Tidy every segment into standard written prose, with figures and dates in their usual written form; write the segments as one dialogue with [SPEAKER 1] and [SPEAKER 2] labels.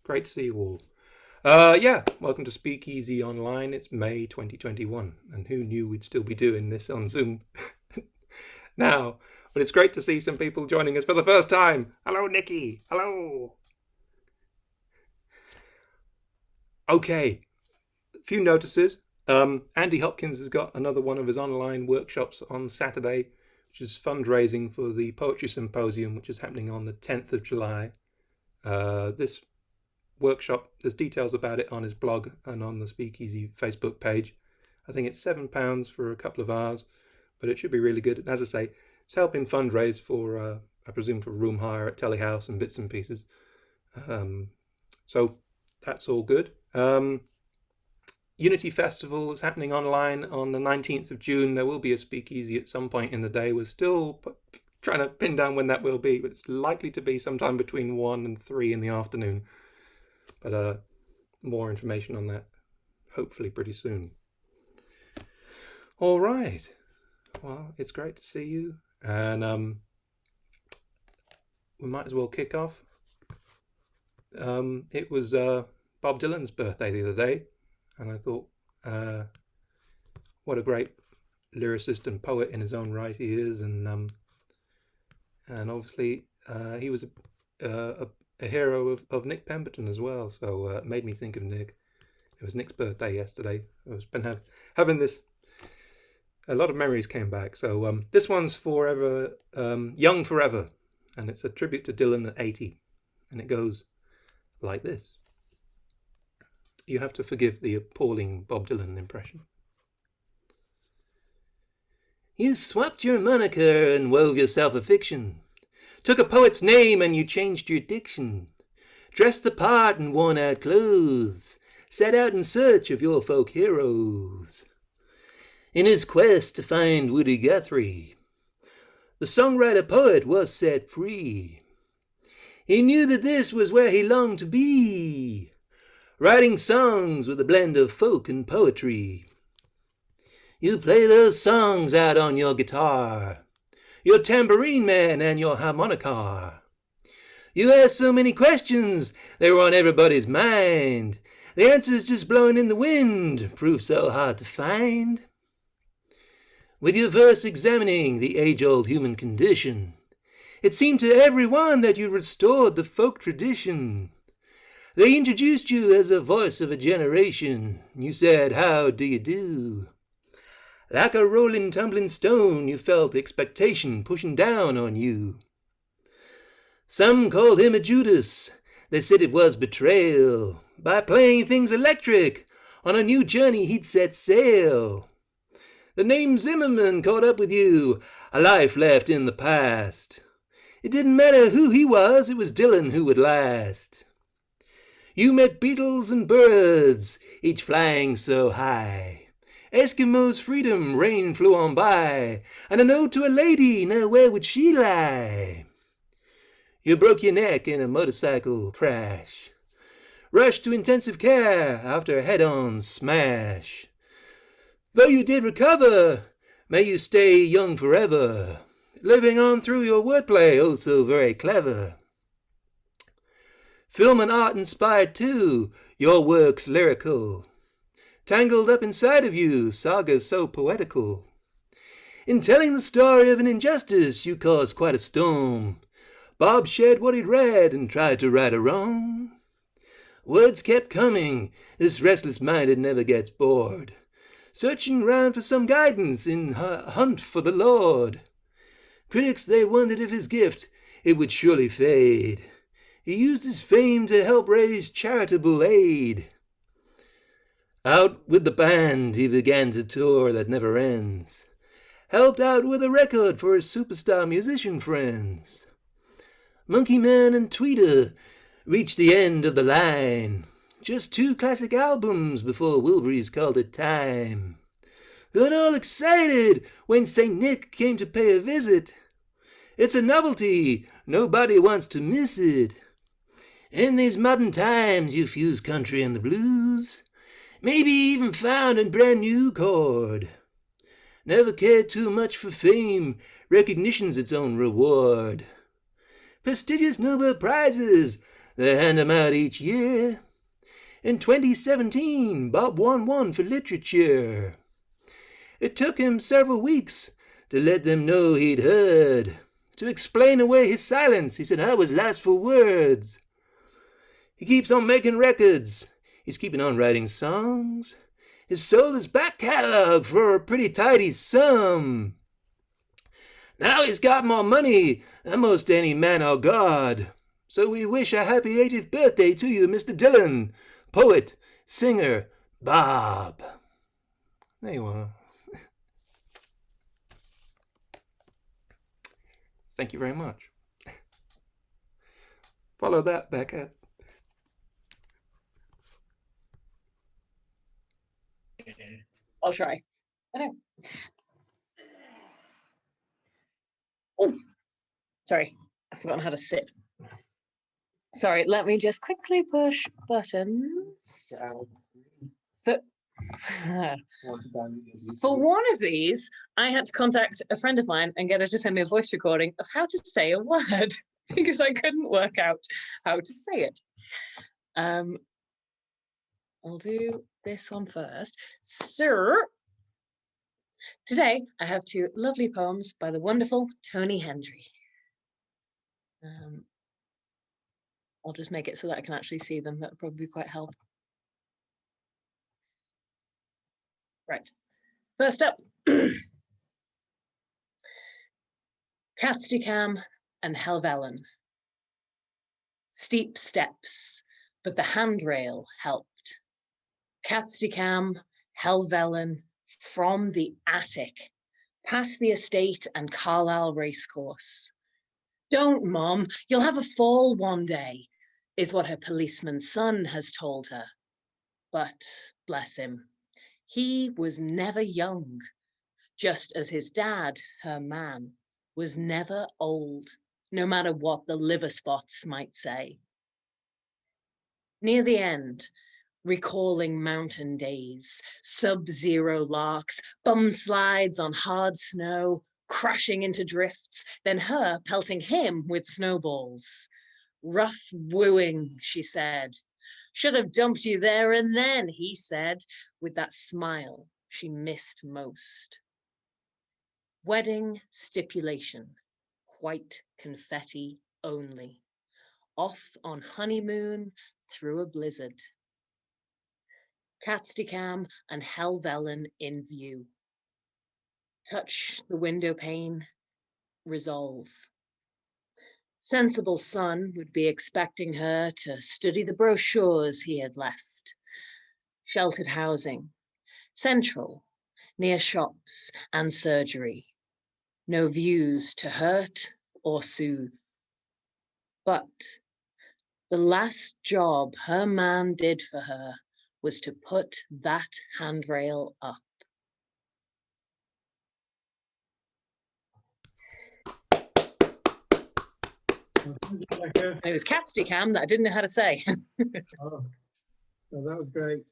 [SPEAKER 1] Great to see you all. Yeah, welcome to SpeakEasy Online. It's May 2021, and who knew we'd still be doing this on Zoom now? But it's great to see some people joining us for the first time. Hello, Nikki. Hello. Okay, a few notices. Andy Hopkins has got another one of his online workshops on Saturday, which is fundraising for the Poetry Symposium, which is happening on the 10th of July. This workshop, there's details about it on his blog and on the SpeakEasy Facebook page. I think it's £7 for a couple of hours, but it should be really good. And as I say, it's helping fundraise for, I presume, for room hire at Telehouse and bits and pieces. So that's all good. Unity Festival is happening online on the 19th of June. There will be a speakeasy at some point in the day. We're still trying to pin down when that will be, but it's likely to be sometime between 1 and 3 in the afternoon. But more information on that hopefully pretty soon. All right. Well, it's great to see you. And we might as well kick off. It was Bob Dylan's birthday the other day. And I thought, what a great lyricist and poet in his own right he is, and obviously he was a hero of Nick Pemberton as well. So it made me think of Nick. It was Nick's birthday yesterday. I've been having this. A lot of memories came back. So this one's Forever, Young Forever, and it's a tribute to Dylan at 80, and it goes like this. You have to forgive the appalling Bob Dylan impression. You swapped your moniker and wove yourself a fiction. Took a poet's name and you changed your diction. Dressed the part in worn-out clothes. Set out in search of your folk heroes. In his quest to find Woody Guthrie, the songwriter-poet was set free. He knew that this was where he longed to be, writing songs with a blend of folk and poetry. You play those songs out on your guitar, your tambourine man and your harmonica. You ask so many questions, they were on everybody's mind. The answers just blowing in the wind, prove so hard to find. With your verse examining the age-old human condition, it seemed to everyone that you restored the folk tradition. They introduced you as a voice of a generation. You said, how do you do? Like a rolling, tumbling stone, you felt expectation pushing down on you. Some called him a Judas. They said it was betrayal. By playing things electric, on a new journey he'd set sail. The name Zimmerman caught up with you, a life left in the past. It didn't matter who he was, it was Dylan who would last. You met beetles and birds, each flying so high. Eskimos' freedom, rain flew on by, and a note to a lady, now where would she lie? You broke your neck in a motorcycle crash. Rushed to intensive care after a head-on smash. Though you did recover, may you stay young forever, living on through your wordplay, oh so very clever. Film and art inspired too, your work's lyrical. Tangled up inside of you, sagas so poetical. In telling the story of an injustice, you caused quite a storm. Bob shared what he'd read and tried to right a wrong. Words kept coming, this restless minded never gets bored. Searching round for some guidance in her hunt for the Lord. Critics, they wondered if his gift, it would surely fade. He used his fame to help raise charitable aid. Out with the band, he began to tour that never ends. Helped out with a record for his superstar musician friends. Monkey Man and Tweeter reached the end of the line. Just 2 classic albums before Wilburys called it time. Got all excited when St. Nick came to pay a visit. It's a novelty, nobody wants to miss it. In these modern times you fuse country and the blues, maybe even found a brand new chord. Never cared too much for fame, recognition's its own reward. Prestigious Nobel Prizes, They hand 'em out each year. In 2017, Bob won one for literature. It took him several weeks to let them know he'd heard. To explain away his silence, he said, I was last for words. He keeps on making records. He's keeping on writing songs. He's sold his back catalog for a pretty tidy sum. Now he's got more money than most any man or god. So we wish a happy 80th birthday to you, Mr. Dylan, poet, singer, Bob. There you are. Thank you very much. Follow that, Becca.
[SPEAKER 2] I'll try. I know. Oh, sorry, I've forgotten how to sit. Sorry, let me just quickly push buttons. For one of these, I had to contact a friend of mine and get her to send me a voice recording of how to say a word because I couldn't work out how to say it. I'll do this one first. Sir, today I have two lovely poems by the wonderful Tony Hendry. I'll just make it so that I can actually see them. That would probably be quite helpful. Right, first up, Katstikam and Helvellyn. Steep steps, but the handrail helped. Katstikam, Helvellyn, from the attic, past the estate and Carlisle racecourse. Don't, Mom, you'll have a fall one day, is what her policeman's son has told her. But, bless him, he was never young, just as his dad, her man, was never old, no matter what the liver spots might say. Near the end, recalling mountain days, sub-zero larks, bum slides on hard snow, crashing into drifts, then her pelting him with snowballs. Rough wooing, she said. Should have dumped you there and then, he said, with that smile she missed most. Wedding stipulation, white confetti only. Off on honeymoon through a blizzard. Katstikam and Helvellyn in view. Touch the window pane, resolve. Sensible son would be expecting her to study the brochures he had left. Sheltered housing, central, near shops and surgery. No views to hurt or soothe. But the last job her man did for her was to put that handrail up. It was Katstikam that I didn't know how to say.
[SPEAKER 3] Oh, that was great.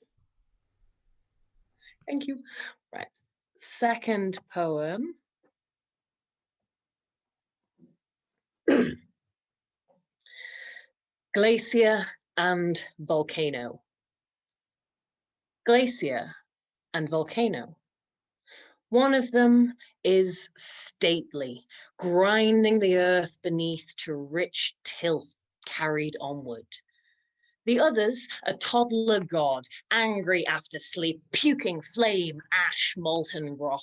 [SPEAKER 2] Thank you. Right. Second poem. Glacier and volcano. Glacier and volcano. One of them is stately, grinding the earth beneath to rich tilth carried onward. The other's a toddler god, angry after sleep, puking flame, ash, molten rock.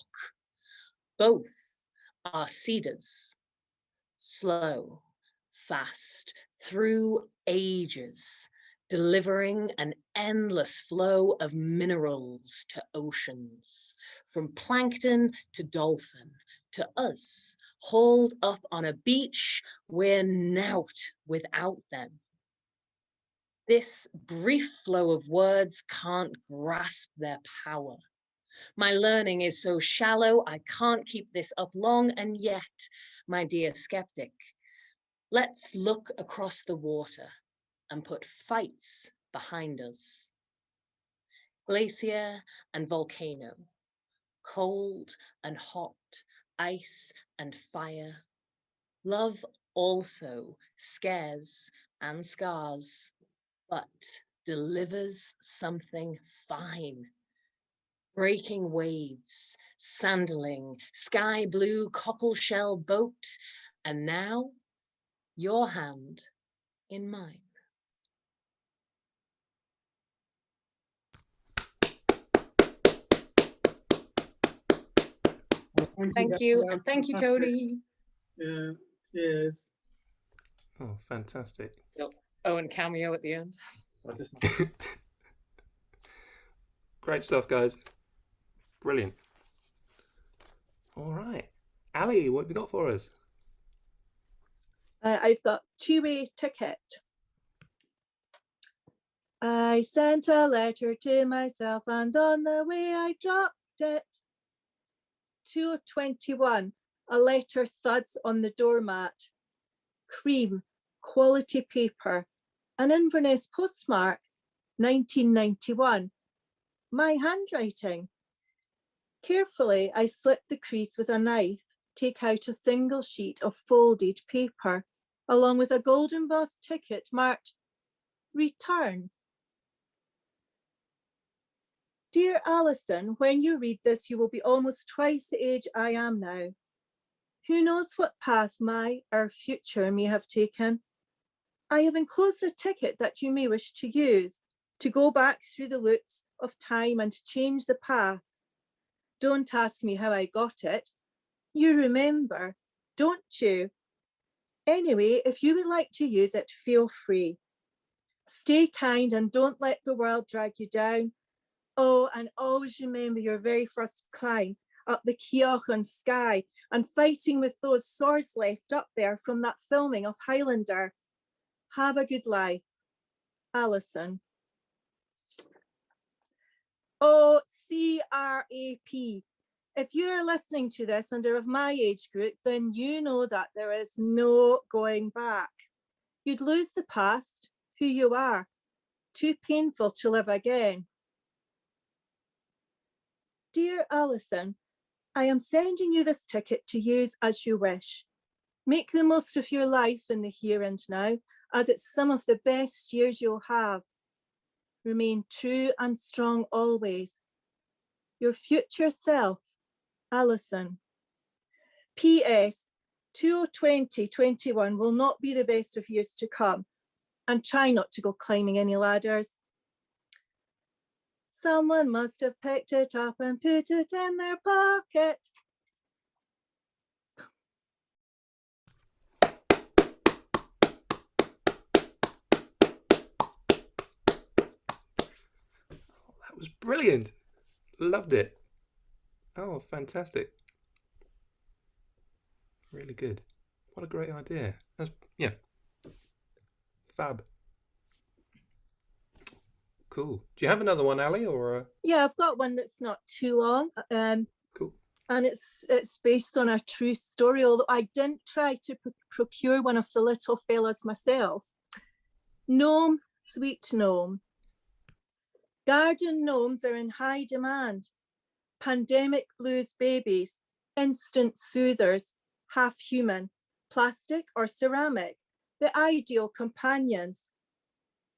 [SPEAKER 2] Both are cedars, slow, fast, through ages, delivering an endless flow of minerals to oceans, from plankton to dolphin, to us, hauled up on a beach, we're nought without them. This brief flow of words can't grasp their power. My learning is so shallow, I can't keep this up long, and yet, my dear skeptic, let's look across the water and put fights behind us. Glacier and volcano, cold and hot, ice and fire. Love also scares and scars, but delivers something fine. Breaking waves, sandling, sky blue cockle shell boat, and now your hand in mine. Thank you, and thank you, Tony.
[SPEAKER 3] Yeah, cheers.
[SPEAKER 1] Oh, fantastic.
[SPEAKER 2] Oh, and cameo at the end.
[SPEAKER 1] Great stuff, guys. Brilliant. All right. Ali, what have you got for us?
[SPEAKER 4] I've got two-way ticket. I sent a letter to myself and on the way I dropped it. 2:21, a letter thuds on the doormat. Cream, quality paper, an Inverness postmark, 1991. My handwriting. Carefully, I slit the crease with a knife, take out a single sheet of folded paper, along with a gold embossed ticket marked return. Dear Alison, when you read this, you will be almost twice the age I am now. Who knows what path our future may have taken? I have enclosed a ticket that you may wish to use, to go back through the loops of time and change the path. Don't ask me how I got it. You remember, don't you? Anyway, if you would like to use it, feel free. Stay kind and don't let the world drag you down. Oh, and always remember your very first climb up the Keoghon sky and fighting with those swords left up there from that filming of Highlander. Have a good life. Alison. Oh, CRAP. If you're listening to this and are of my age group, then you know that there is no going back. You'd lose the past, who you are. Too painful to live again. Dear Alison, I am sending you this ticket to use as you wish. Make the most of your life in the here and now, as it's some of the best years you'll have. Remain true and strong always. Your future self, Alison. P.S. 2021 will not be the best of years to come, and try not to go climbing any ladders. Someone must have picked it up and put it in their pocket.
[SPEAKER 1] That was brilliant. Loved it. Oh, fantastic. Really good. What a great idea. Yeah. Fab. Cool. Do you have another one, Ali, or?
[SPEAKER 4] Yeah, I've got one that's not too long.
[SPEAKER 1] Cool.
[SPEAKER 4] And it's based on a true story, although I didn't try to procure one of the little fellas myself. Gnome, sweet gnome. Garden gnomes are in high demand. Pandemic blues babies, instant soothers, half human, plastic or ceramic, the ideal companions.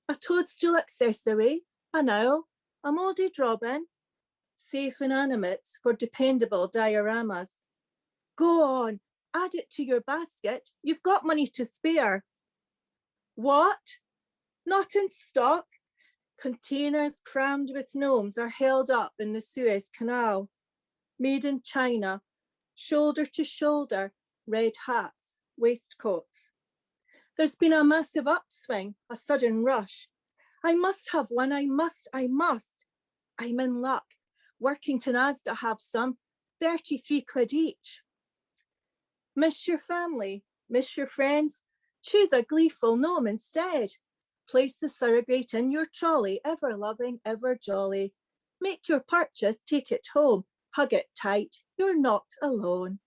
[SPEAKER 4] A toadstool accessory, an owl, a moulded robin, safe inanimates for dependable dioramas. Go on, add it to your basket. You've got money to spare. What? Not in stock? Containers crammed with gnomes are held up in the Suez Canal. Made in China, shoulder to shoulder, red hats, waistcoats. There's been a massive upswing, a sudden rush. I must have one, I must. I'm in luck. Working to NASDA have some, 33 quid each. Miss your family, miss your friends, choose a gleeful gnome instead. Place the surrogate in your trolley, ever loving, ever jolly. Make your purchase, take it home, hug it tight, you're not alone.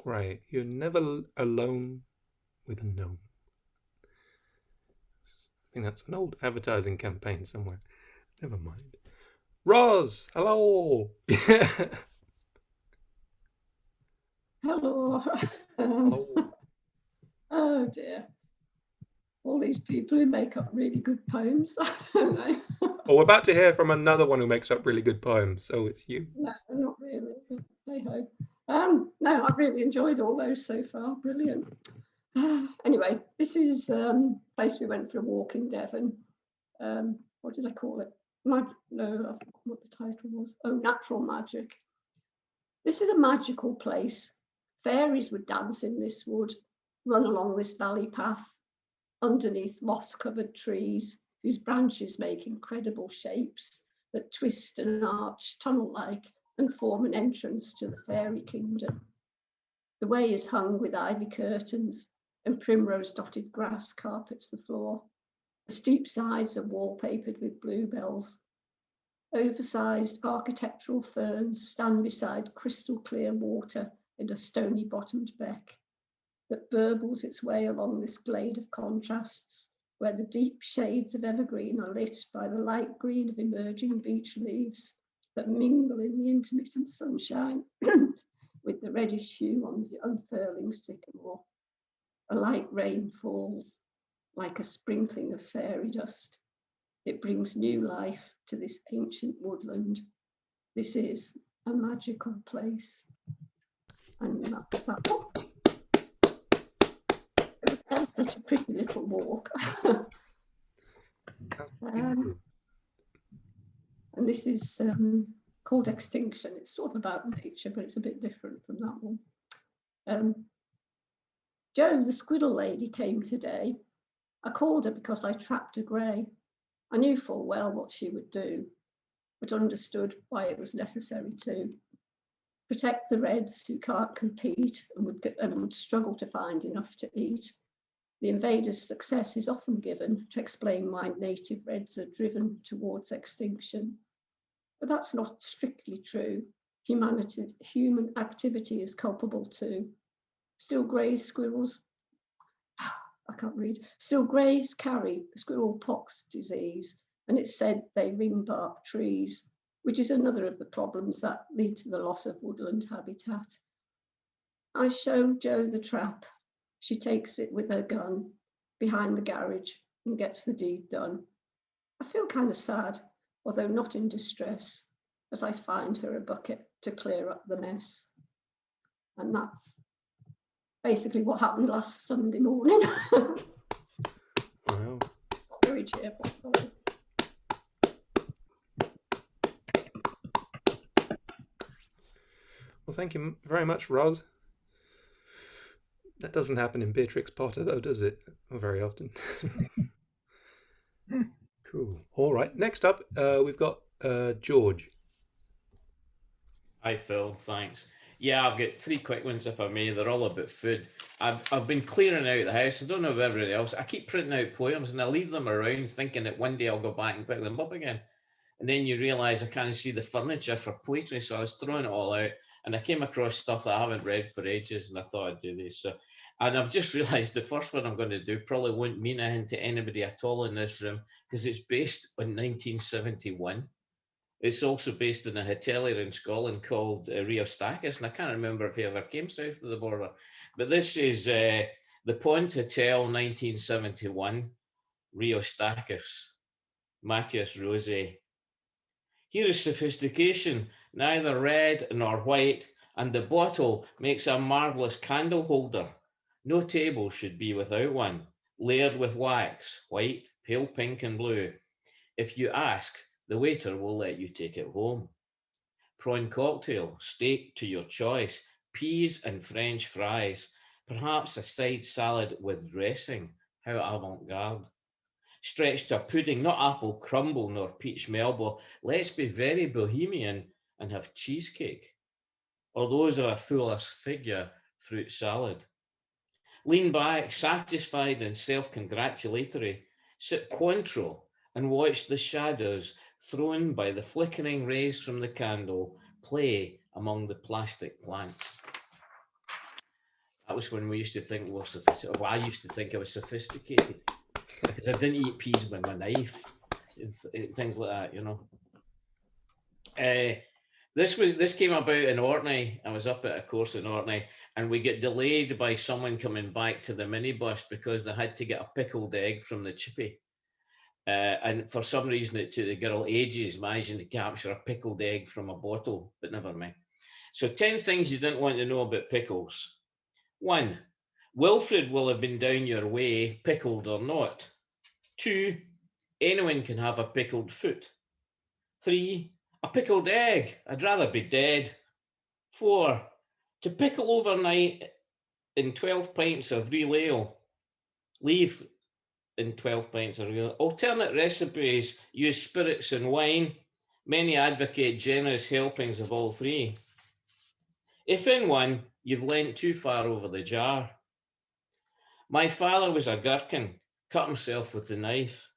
[SPEAKER 1] Great. You're never alone with a gnome. I think that's an old advertising campaign somewhere. Never mind. Roz, hello.
[SPEAKER 5] Hello.
[SPEAKER 1] Hello.
[SPEAKER 5] Oh dear. All these people who make up really good poems. I don't know.
[SPEAKER 1] Well, we're about to hear from another one who makes up really good poems, so it's you.
[SPEAKER 5] No, not really. Hey ho. No, I've really enjoyed all those so far. Brilliant. Anyway, this is place we went for a walk in Devon. What did I call it? No, I forgot what the title was. Oh, Natural Magic. This is a magical place. Fairies would dance in this wood, run along this valley path, underneath moss-covered trees, whose branches make incredible shapes that twist and arch tunnel-like and form an entrance to the fairy kingdom. The way is hung with ivy curtains, and primrose-dotted grass carpets the floor. The steep sides are wallpapered with bluebells. Oversized architectural ferns stand beside crystal clear water in a stony bottomed beck that burbles its way along this glade of contrasts, where the deep shades of evergreen are lit by the light green of emerging beech leaves that mingle in the intermittent sunshine with the reddish hue on the unfurling sycamore. A light rain falls like a sprinkling of fairy dust. It brings new life to this ancient woodland. This is a magical place. And that's that one. It was such a pretty little walk. And this is called Extinction. It's sort of about nature, but it's a bit different from that one. Jo, the squirrel lady, came today. I called her because I trapped a grey. I knew full well what she would do, but understood why it was necessary to protect the reds who can't compete and would struggle to find enough to eat. The invader's success is often given to explain why native reds are driven towards extinction. But that's not strictly true. Human activity is culpable too. Still greys squirrels, I can't read, still greys carry squirrel pox disease, and it's said they ring bark trees, which is another of the problems that lead to the loss of woodland habitat. I show Jo the trap. She takes it with her gun behind the garage and gets the deed done. I feel kind of sad, although not in distress, as I find her a bucket to clear up the mess. And that's basically what happened last Sunday morning.
[SPEAKER 1] Wow.
[SPEAKER 5] Very cheerful, sorry.
[SPEAKER 1] Well, thank you very much, Roz. That doesn't happen in Beatrix Potter, though, does it? Very often. Cool. All right. Next up, we've got George.
[SPEAKER 6] Hi, Phil. Thanks. Yeah, I've got 3 quick ones, if I may. They're all about food. I've been clearing out the house. I don't know about everybody else. I keep printing out poems and I leave them around thinking that one day I'll go back and pick them up again. And then you realise I can't see the furniture for poetry, so I was throwing it all out. And I came across stuff that I haven't read for ages, and I thought I'd do this. And I've just realised the first one I'm going to do probably won't mean anything to anybody at all in this room, because it's based on 1971. It's also based in a hotelier in Scotland called Rheostakis, and I can't remember if he ever came south of the border. But this is the Pont Hotel, 1971, Rheostakis, Matthias Rosé. Here is sophistication, neither red nor white, and the bottle makes a marvellous candle holder. No table should be without one, layered with wax, white, pale pink and blue. If you ask, the waiter will let you take it home. Prawn cocktail, steak to your choice, peas and French fries, perhaps a side salad with dressing. How avant-garde. Stretched to pudding, not apple crumble nor peach melba. Let's be very bohemian and have cheesecake. Or those of a fullest figure, fruit salad. Lean back, satisfied and self-congratulatory. Sit cointreau and watch the shadows thrown by the flickering rays from the candle play among the plastic plants. That was when we used to think we were sophisticated. Well, I used to think I was sophisticated because I didn't eat peas with my knife, things like that, you know. This came about in Orkney. I was up at a course in Orkney, and we get delayed by someone coming back to the minibus because they had to get a pickled egg from the chippy. And for some reason, it took the girl ages managing to capture a pickled egg from a bottle, but never mind. So 10 things you didn't want to know about pickles. 1, Wilfred will have been down your way, pickled or not. 2, anyone can have a pickled foot. 3, a pickled egg. I'd rather be dead. 4, to pickle overnight in 12 pints of real ale. Leave in 12 pints of real ale. Alternate recipes use spirits and wine. Many advocate generous helpings of all 3. If in one, you've leant too far over the jar. My father was a gherkin, cut himself with the knife.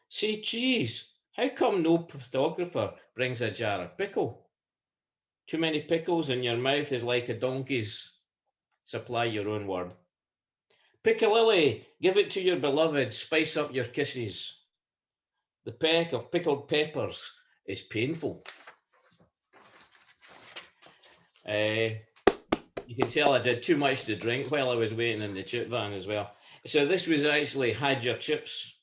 [SPEAKER 6] Say cheese, how come no photographer brings a jar of pickle? Too many pickles in your mouth is like a donkey's. Supply your own word. Piccalilli, give it to your beloved, spice up your kisses. The peck of pickled peppers is painful. You can tell I did too much to drink while I was waiting in the chip van as well. So this was actually Had Your Chips,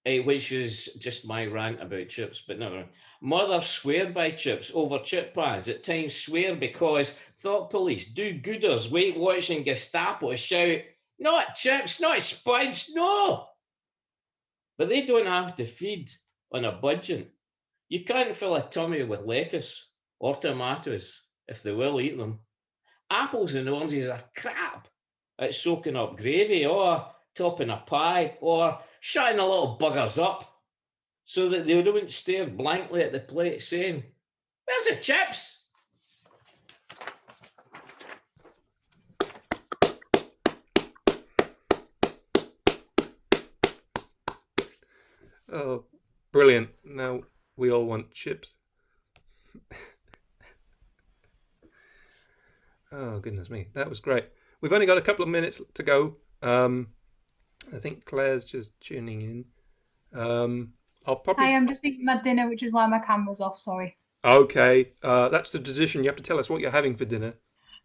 [SPEAKER 6] which is just my rant about chips, but never mind. Mother swear by chips over chip pans. At times swear because thought police, do-gooders, Weight Watching Gestapo shout, not chips, not spuds, no! But they don't have to feed on a budget. You can't fill a tummy with lettuce or tomatoes if they will eat them. Apples and oranges are crap at soaking up gravy or topping a pie or shutting the little buggers up so that they don't stare blankly at the plate saying, "Where's the chips?"
[SPEAKER 1] Oh, brilliant. Now we all want chips. Oh, goodness me. That was great. We've only got a couple of minutes to go. I think Claire's just tuning in. I'll probably...
[SPEAKER 7] Hi, I'm just eating my dinner, which is why my camera's off, sorry.
[SPEAKER 1] Okay, that's the tradition. You have to tell us what you're having for dinner.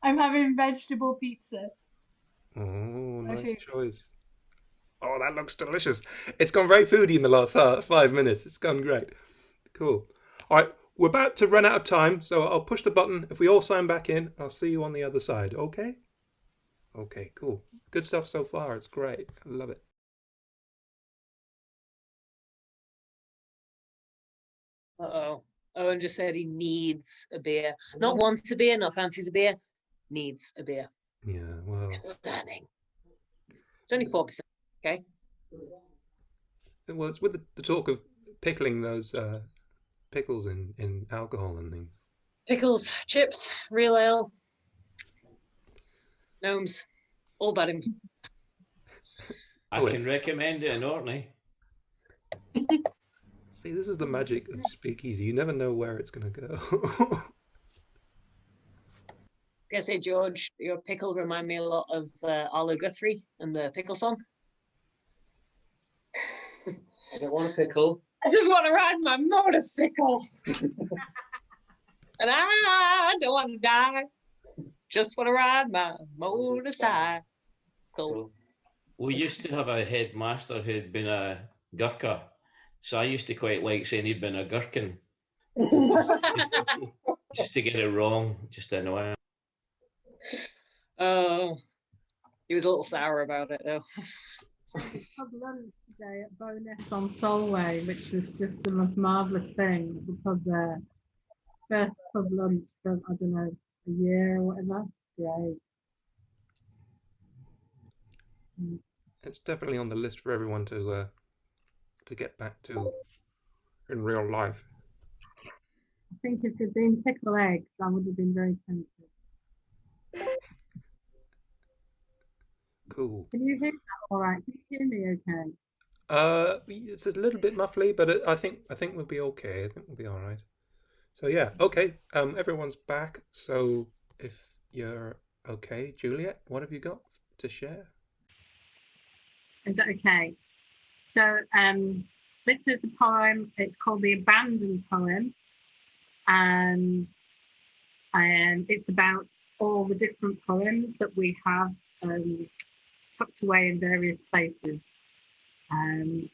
[SPEAKER 7] I'm having vegetable pizza.
[SPEAKER 1] Oh, nice
[SPEAKER 7] Actually,
[SPEAKER 1] choice. Oh, that looks delicious. It's gone very foodie in the last 5 minutes. It's gone great. Cool. All right, we're about to run out of time, so I'll push the button. If we all sign back in, I'll see you on the other side, okay? Okay, cool. Good stuff so far. It's great. I love it.
[SPEAKER 2] Uh-oh. Owen just said he needs a beer. Not wants a beer, not fancies a beer. Needs a beer.
[SPEAKER 1] Yeah, well...
[SPEAKER 2] Stunning. It's only 4%, okay?
[SPEAKER 1] Well, it's with the talk of pickling those pickles in alcohol and things.
[SPEAKER 2] Pickles, chips, real ale, gnomes, all buddings.
[SPEAKER 6] I can recommend it in Orkney.
[SPEAKER 1] See, this is the magic of Speakeasy. You never know where it's going to go.
[SPEAKER 2] I say, George, your pickle remind me a lot of Arlo Guthrie and the pickle song.
[SPEAKER 8] I don't want a pickle.
[SPEAKER 2] I just want to ride my motorcycle. And I don't want to die. Just want to ride my motorcycle.
[SPEAKER 8] Cool.
[SPEAKER 6] We used to have a headmaster who'd been a Gurkha. So I used to quite like saying he'd been a gherkin. Just to get it wrong, just to annoy him.
[SPEAKER 2] Oh, he was a little sour about it though.
[SPEAKER 3] I had lunch today at Bowness on Solway, which was just the most marvellous thing because first pub lunch for, I don't know, a year or whatever. Great.
[SPEAKER 1] It's definitely on the list for everyone to get back to in real life.
[SPEAKER 3] I think if it'd been pickle eggs, I would have been very tempted.
[SPEAKER 1] Cool.
[SPEAKER 3] Can you hear that all right? Can you hear me okay?
[SPEAKER 1] It's a little bit muffly, but I think we'll be okay. I think we'll be all right. So yeah, okay. Everyone's back. So if you're okay, Juliet, what have you got to share?
[SPEAKER 3] Is that okay? So This is a poem, it's called The Abandoned Poem, and it's about all the different poems that we have tucked away in various places.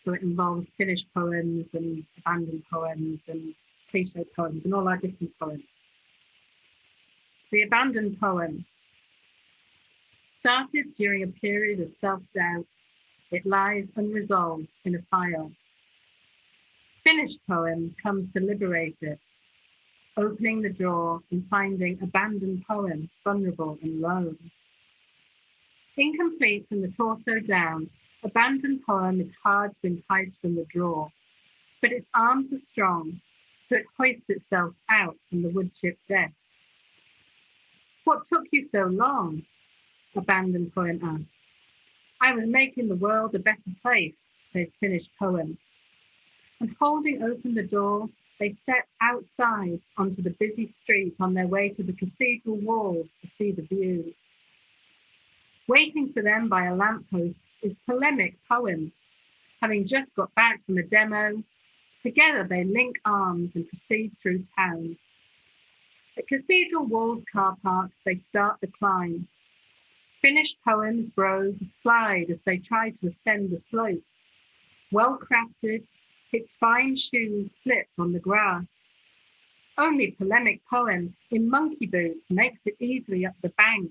[SPEAKER 3] So it involves finished poems and abandoned poems and cliche poems and all our different poems. The Abandoned Poem started during a period of self-doubt. It lies unresolved in a file. Finished poem comes to liberate it, opening the drawer and finding abandoned poem vulnerable and lone. Incomplete from the torso down, abandoned poem is hard to entice from the drawer, but its arms are strong, so it hoists itself out from the wood-chipped desk. What took you so long? Abandoned poem asked. I was making the world a better place, says finished poem. And holding open the door, they step outside onto the busy street on their way to the cathedral walls to see the view. Waiting for them by a lamppost is polemic poem. Having just got back from a demo, together they link arms and proceed through town. At Cathedral Walls car park, they start the climb. Finished poems brogue slide as they try to ascend the slope. Well crafted, its fine shoes slip on the grass. Only polemic poem in monkey boots makes it easily up the bank,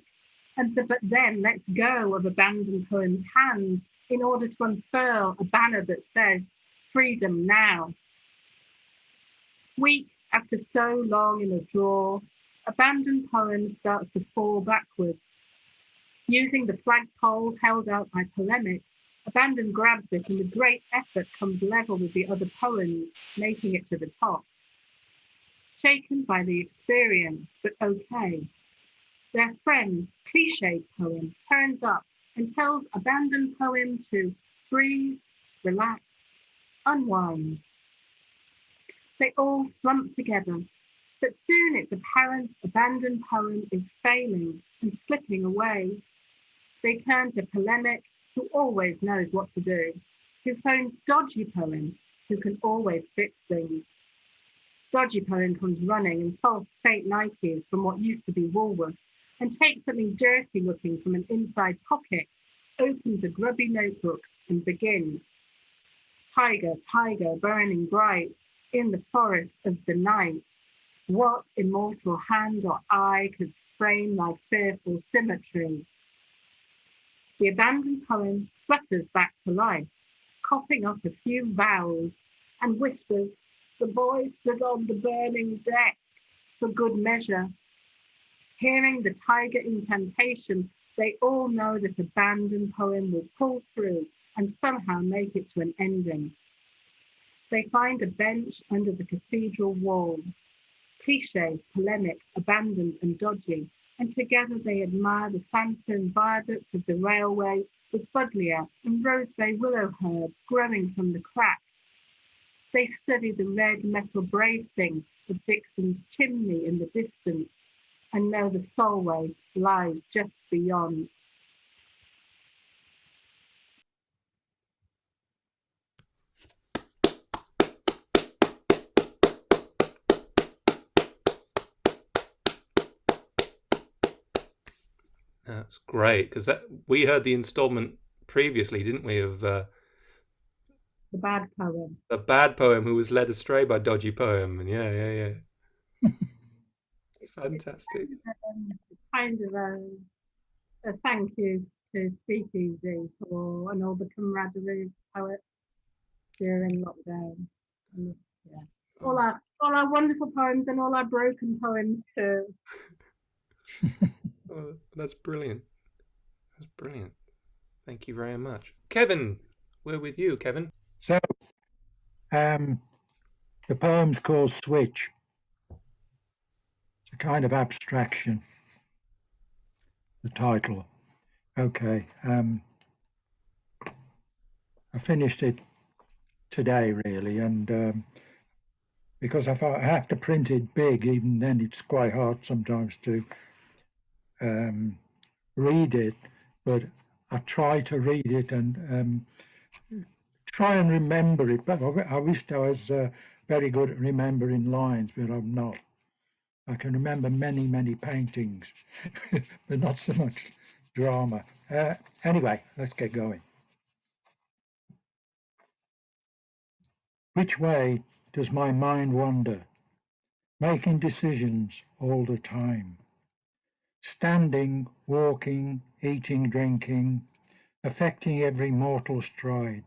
[SPEAKER 3] but then lets go of abandoned poem's hand in order to unfurl a banner that says, freedom now. Weak after so long in a drawer, abandoned poem starts to fall backwards. Using the flagpole held out by polemic, abandon grabs it and with great effort comes level with the other poems, making it to the top. Shaken by the experience, but okay. Their friend, cliche poem, turns up and tells abandoned poem to breathe, relax, unwind. They all slump together, but soon it's apparent abandoned poem is failing and slipping away. They turn to polemic, who always knows what to do, who phones dodgy poem, who can always fix things. Dodgy poem comes running and false fake Nikes from what used to be Woolworths and takes something dirty looking from an inside pocket, opens a grubby notebook and begins. Tiger, tiger, burning bright in the forest of the night. What immortal hand or eye could frame thy fearful symmetry? The abandoned poem splutters back to life, coughing up a few vowels and whispers, the boy stood on the burning deck for good measure. Hearing the tiger incantation, they all know that abandoned poem will pull through and somehow make it to an ending. They find a bench under the cathedral wall. Cliche, polemic, abandoned and dodgy, and together they admire the sandstone viaducts of the railway with buddleia and rosebay willow herb growing from the cracks. They study the red metal bracing of Dixon's chimney in the distance and know the Solway lies just beyond.
[SPEAKER 1] That's great, because we heard the installment previously, didn't we, of
[SPEAKER 3] The bad poem.
[SPEAKER 1] the bad poem who was led astray by dodgy poem, and yeah. Fantastic.
[SPEAKER 3] It's kind of a thank you to SpeakEasy and all the camaraderie of poets during lockdown. And, yeah. All our wonderful poems and all our broken poems too.
[SPEAKER 1] Oh, that's brilliant. That's brilliant. Thank you very much. Kevin, we're with you, Kevin.
[SPEAKER 9] So, the poem's called Switch. It's a kind of abstraction, the title. Okay. I finished it today, really, and because I thought I have to print it big, even then it's quite hard sometimes to read it, but I try to read it and try and remember it, but I wished I was very good at remembering lines, but I'm not. I can remember many, many paintings, but not so much drama. Anyway, let's get going. Which way does my mind wander, making decisions all the time? Standing, walking, eating, drinking, affecting every mortal stride.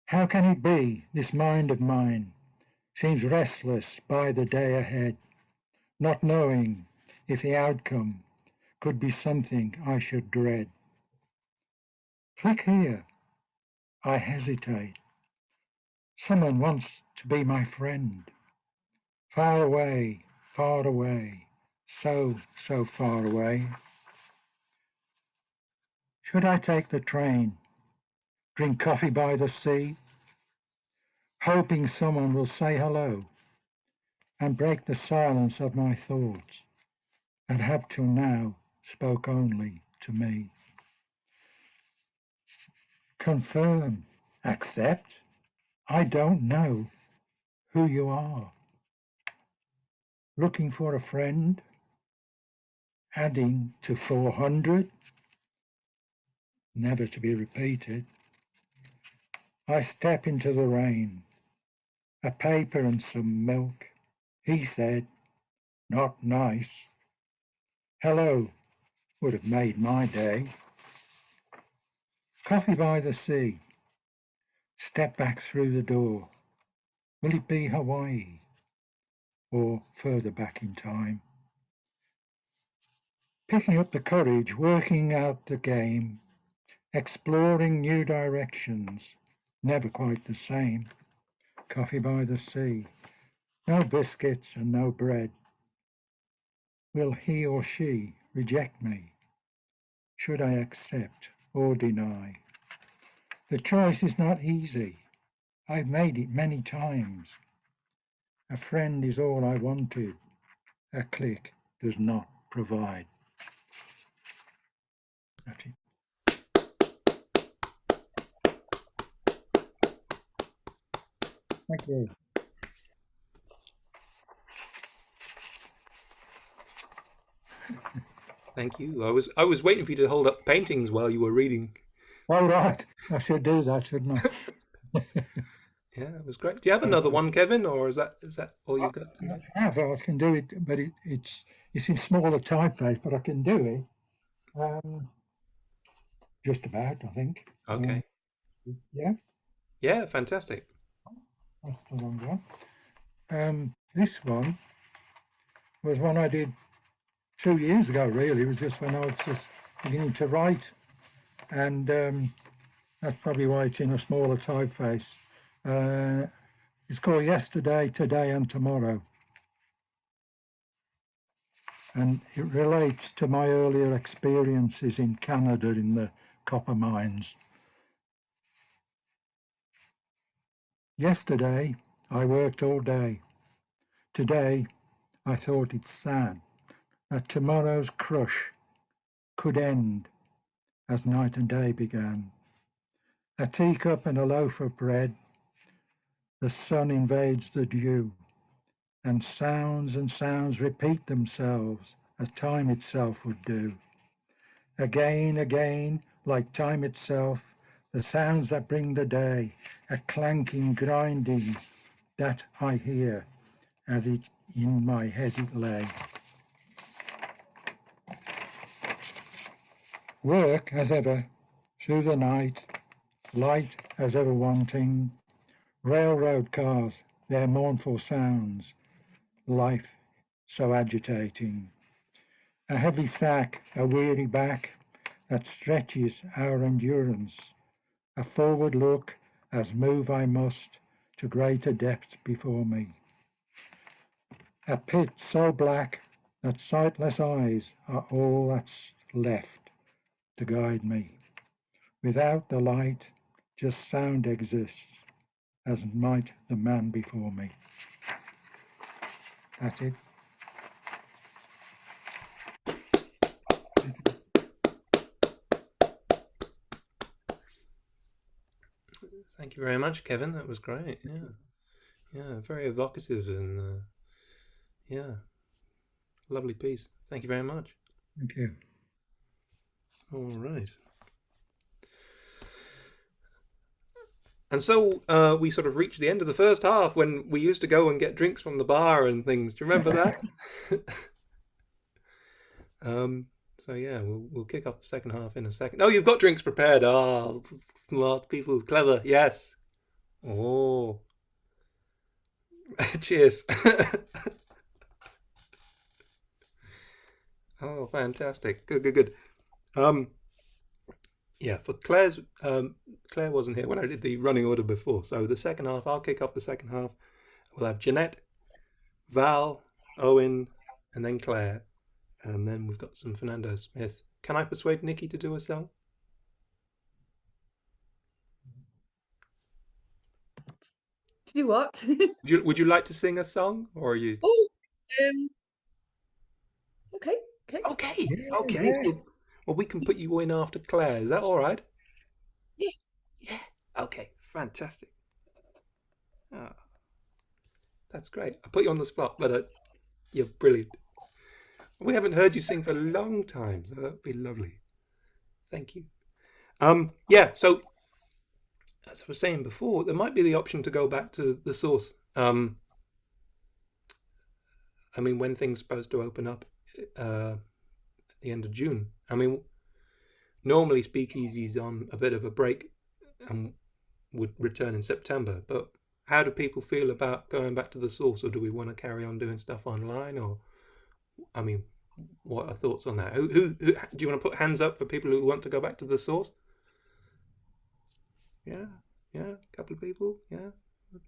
[SPEAKER 9] How can it be, this mind of mine seems restless by the day ahead, not knowing if the outcome could be something I should dread? Click here. I hesitate. Someone wants to be my friend. Far away, so far away. Should I take the train, drink coffee by the sea, hoping someone will say hello and break the silence of my thoughts that have till now spoke only to me? Confirm, accept. I don't know who you are. Looking for a friend, adding to 400, never to be repeated. I step into the rain, a paper and some milk. He said, not nice. Hello would have made my day. Coffee by the sea. Step back through the door. Will it be Hawaii or further back in time? Picking up the courage, working out the game, exploring new directions, never quite the same. Coffee by the sea. No biscuits and no bread. Will he or she reject me? Should I accept or deny? The choice is not easy. I've made it many times. A friend is all I wanted. A click does not provide. That's it. Thank you.
[SPEAKER 1] Thank you. I was waiting for you to hold up paintings while you were reading.
[SPEAKER 9] All right. I should do that, shouldn't I?
[SPEAKER 1] Yeah, it was great. Do you have another one, Kevin, or is that all you've got tonight?
[SPEAKER 9] I have. I can do it, but it's in smaller typeface, but I can do it. Just about, I think.
[SPEAKER 1] Okay.
[SPEAKER 9] Yeah.
[SPEAKER 1] Yeah, fantastic.
[SPEAKER 9] That's the wrong one. This one was one I did 2 years ago, really. It was just when I was just beginning to write. And that's probably why it's in a smaller typeface. It's called Yesterday, Today and Tomorrow. And it relates to my earlier experiences in Canada in the copper mines. Yesterday, I worked all day. Today, I thought it's sad that tomorrow's crush could end as night and day began. A teacup and a loaf of bread, the sun invades the dew, and sounds repeat themselves as time itself would do. Again, like time itself, the sounds that bring the day, a clanking, grinding that I hear as it in my head it lay. Work as ever through the night, light as ever wanting, railroad cars, their mournful sounds, life so agitating. A heavy sack, a weary back that stretches our endurance, a forward look as move I must to greater depths before me. A pit so black that sightless eyes are all that's left to guide me. Without the light, just sound exists, as might the man before me. That's it.
[SPEAKER 1] you very much, Kevin. That was great. Yeah, very evocative and yeah, lovely piece. Thank you very much.
[SPEAKER 9] Thank you.
[SPEAKER 1] All right. And so we sort of reached the end of the first half when we used to go and get drinks from the bar and things. Do you remember that? So yeah, we'll kick off the second half in a second. Oh, you've got drinks prepared. Oh, smart people, clever. Yes. Oh. Cheers. Oh, fantastic. Good. Yeah, for Claire's Claire wasn't here when I did the running order before. So the second half, I'll kick off the second half. We'll have Jeanette, Val, Owen, and then Claire. And then we've got some Fernando Smith. Can I persuade Nikki to do a song?
[SPEAKER 10] To do what?
[SPEAKER 1] Would you like to sing a song, or are you?
[SPEAKER 10] Oh, okay.
[SPEAKER 1] Okay.
[SPEAKER 10] Yeah.
[SPEAKER 1] Well, we can put you in after Claire. Is that all right?
[SPEAKER 10] Yeah.
[SPEAKER 1] Okay, fantastic. Oh, that's great. I put you on the spot, but you're brilliant. We haven't heard you sing for a long time, so that would be lovely. Thank you. Yeah, so as I was saying before, there might be the option to go back to the source. I mean, when things are supposed to open up at the end of June. I mean, normally SpeakEasy's on a bit of a break and would return in September, but how do people feel about going back to the source, or do we want to carry on doing stuff online? Or, I mean, what are thoughts on that? Who do you want to put hands up for people who want to go back to the source? Yeah, a couple of people. Yeah,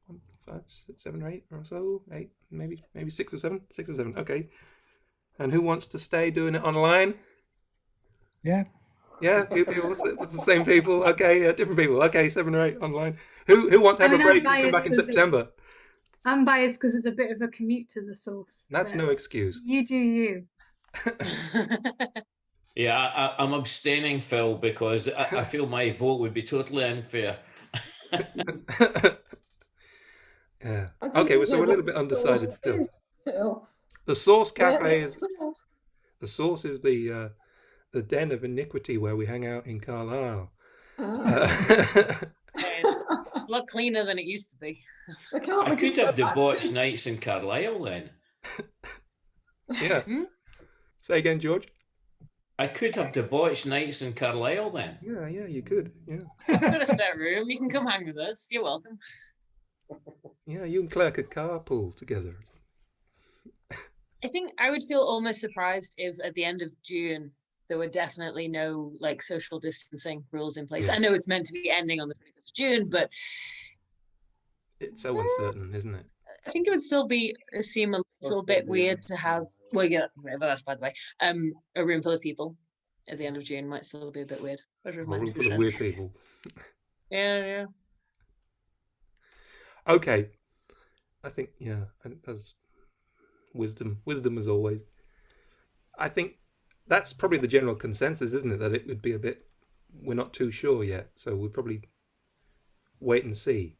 [SPEAKER 1] 1, 5, 6, 7, or 8 or so. 8, maybe 6 or 7. 6 or 7. Okay. And who wants to stay doing it online?
[SPEAKER 9] Yeah.
[SPEAKER 1] Yeah, few people. It's the same people. Okay, different people. Okay, 7 or 8 online. Who want to have a break and come back in September?
[SPEAKER 7] I'm biased because it's a bit of a commute to the source.
[SPEAKER 1] That's no excuse.
[SPEAKER 7] You do you.
[SPEAKER 6] Yeah, I'm abstaining, Phil, because I feel my vote would be totally unfair.
[SPEAKER 1] Yeah. Okay, so we're a little bit undecided still.
[SPEAKER 5] Phil.
[SPEAKER 1] The Source Cafe
[SPEAKER 5] Yeah,
[SPEAKER 1] is the Source is the den of iniquity where we hang out in Carlisle.
[SPEAKER 2] A lot cleaner than it used to be.
[SPEAKER 6] I could have debauched nights in Carlisle then.
[SPEAKER 1] Yeah. Say again, George.
[SPEAKER 6] I could have debauched nights in Carlisle then.
[SPEAKER 1] Yeah, you could. Yeah.
[SPEAKER 2] I've got a spare room. You can come hang with us. You're welcome.
[SPEAKER 1] Yeah, you and Claire could carpool together.
[SPEAKER 2] I think I would feel almost surprised if at the end of June there were definitely no like social distancing rules in place.
[SPEAKER 1] Yeah.
[SPEAKER 2] I know it's meant to be ending on the 31st of June, but
[SPEAKER 1] it's so uncertain, isn't it?
[SPEAKER 2] I think it would still seem a little bit weird to have, well, yeah, that's by the way, a room full of people at the end of June might still be a bit weird.
[SPEAKER 1] A room full of weird people.
[SPEAKER 2] Yeah.
[SPEAKER 1] Okay. I think that's wisdom as always. I think that's probably the general consensus, isn't it, that it would be a bit, we're not too sure yet, so we'll probably wait and see.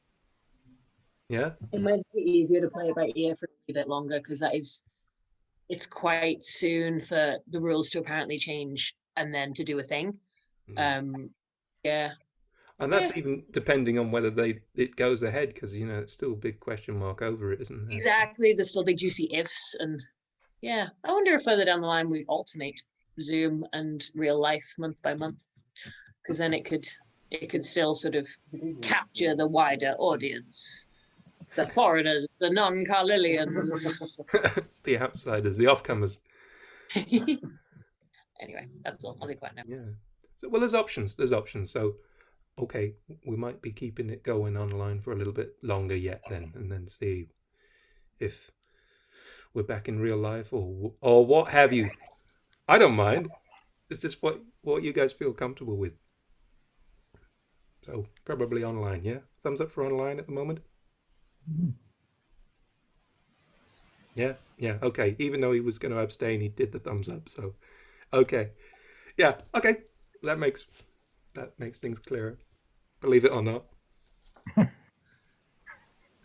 [SPEAKER 1] Yeah,
[SPEAKER 2] it might be easier to play it by ear for a bit longer, because it's quite soon for the rules to apparently change and then to do a thing. Yeah.
[SPEAKER 1] And that's even depending on whether it goes ahead, because it's still a big question mark over it, isn't there?
[SPEAKER 2] Exactly. There's still big juicy ifs, and yeah, I wonder if further down the line we alternate Zoom and real life month by month, because then it could still sort of capture the wider audience, the foreigners, the non-Carlilians,
[SPEAKER 1] the outsiders, the offcomers.
[SPEAKER 2] Anyway, that's all. I'll be quiet now.
[SPEAKER 1] Yeah. So, well, there's options. So, okay, we might be keeping it going online for a little bit longer yet, then, and then see if we're back in real life or what have you. I don't mind. It's just what you guys feel comfortable with. So probably online, yeah? Thumbs up for online at the moment? Yeah, okay. Even though he was going to abstain, he did the thumbs up, so okay. Yeah, okay. That makes things clearer. Believe it or not.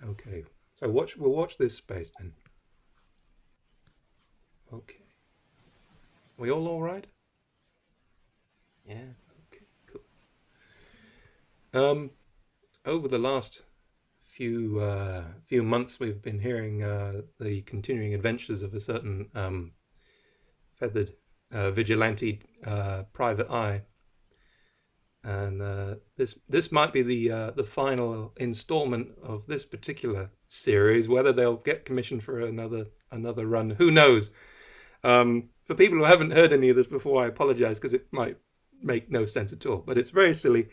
[SPEAKER 1] Okay, so we'll watch this space then. Okay. We all right? Yeah. Okay. Cool. Over the last few months, we've been hearing the continuing adventures of a certain feathered vigilante private eye, and this might be the final installment of this particular series. Whether they'll get commissioned for another run, who knows? For people who haven't heard any of this before, I apologize because it might make no sense at all, but it's very silly.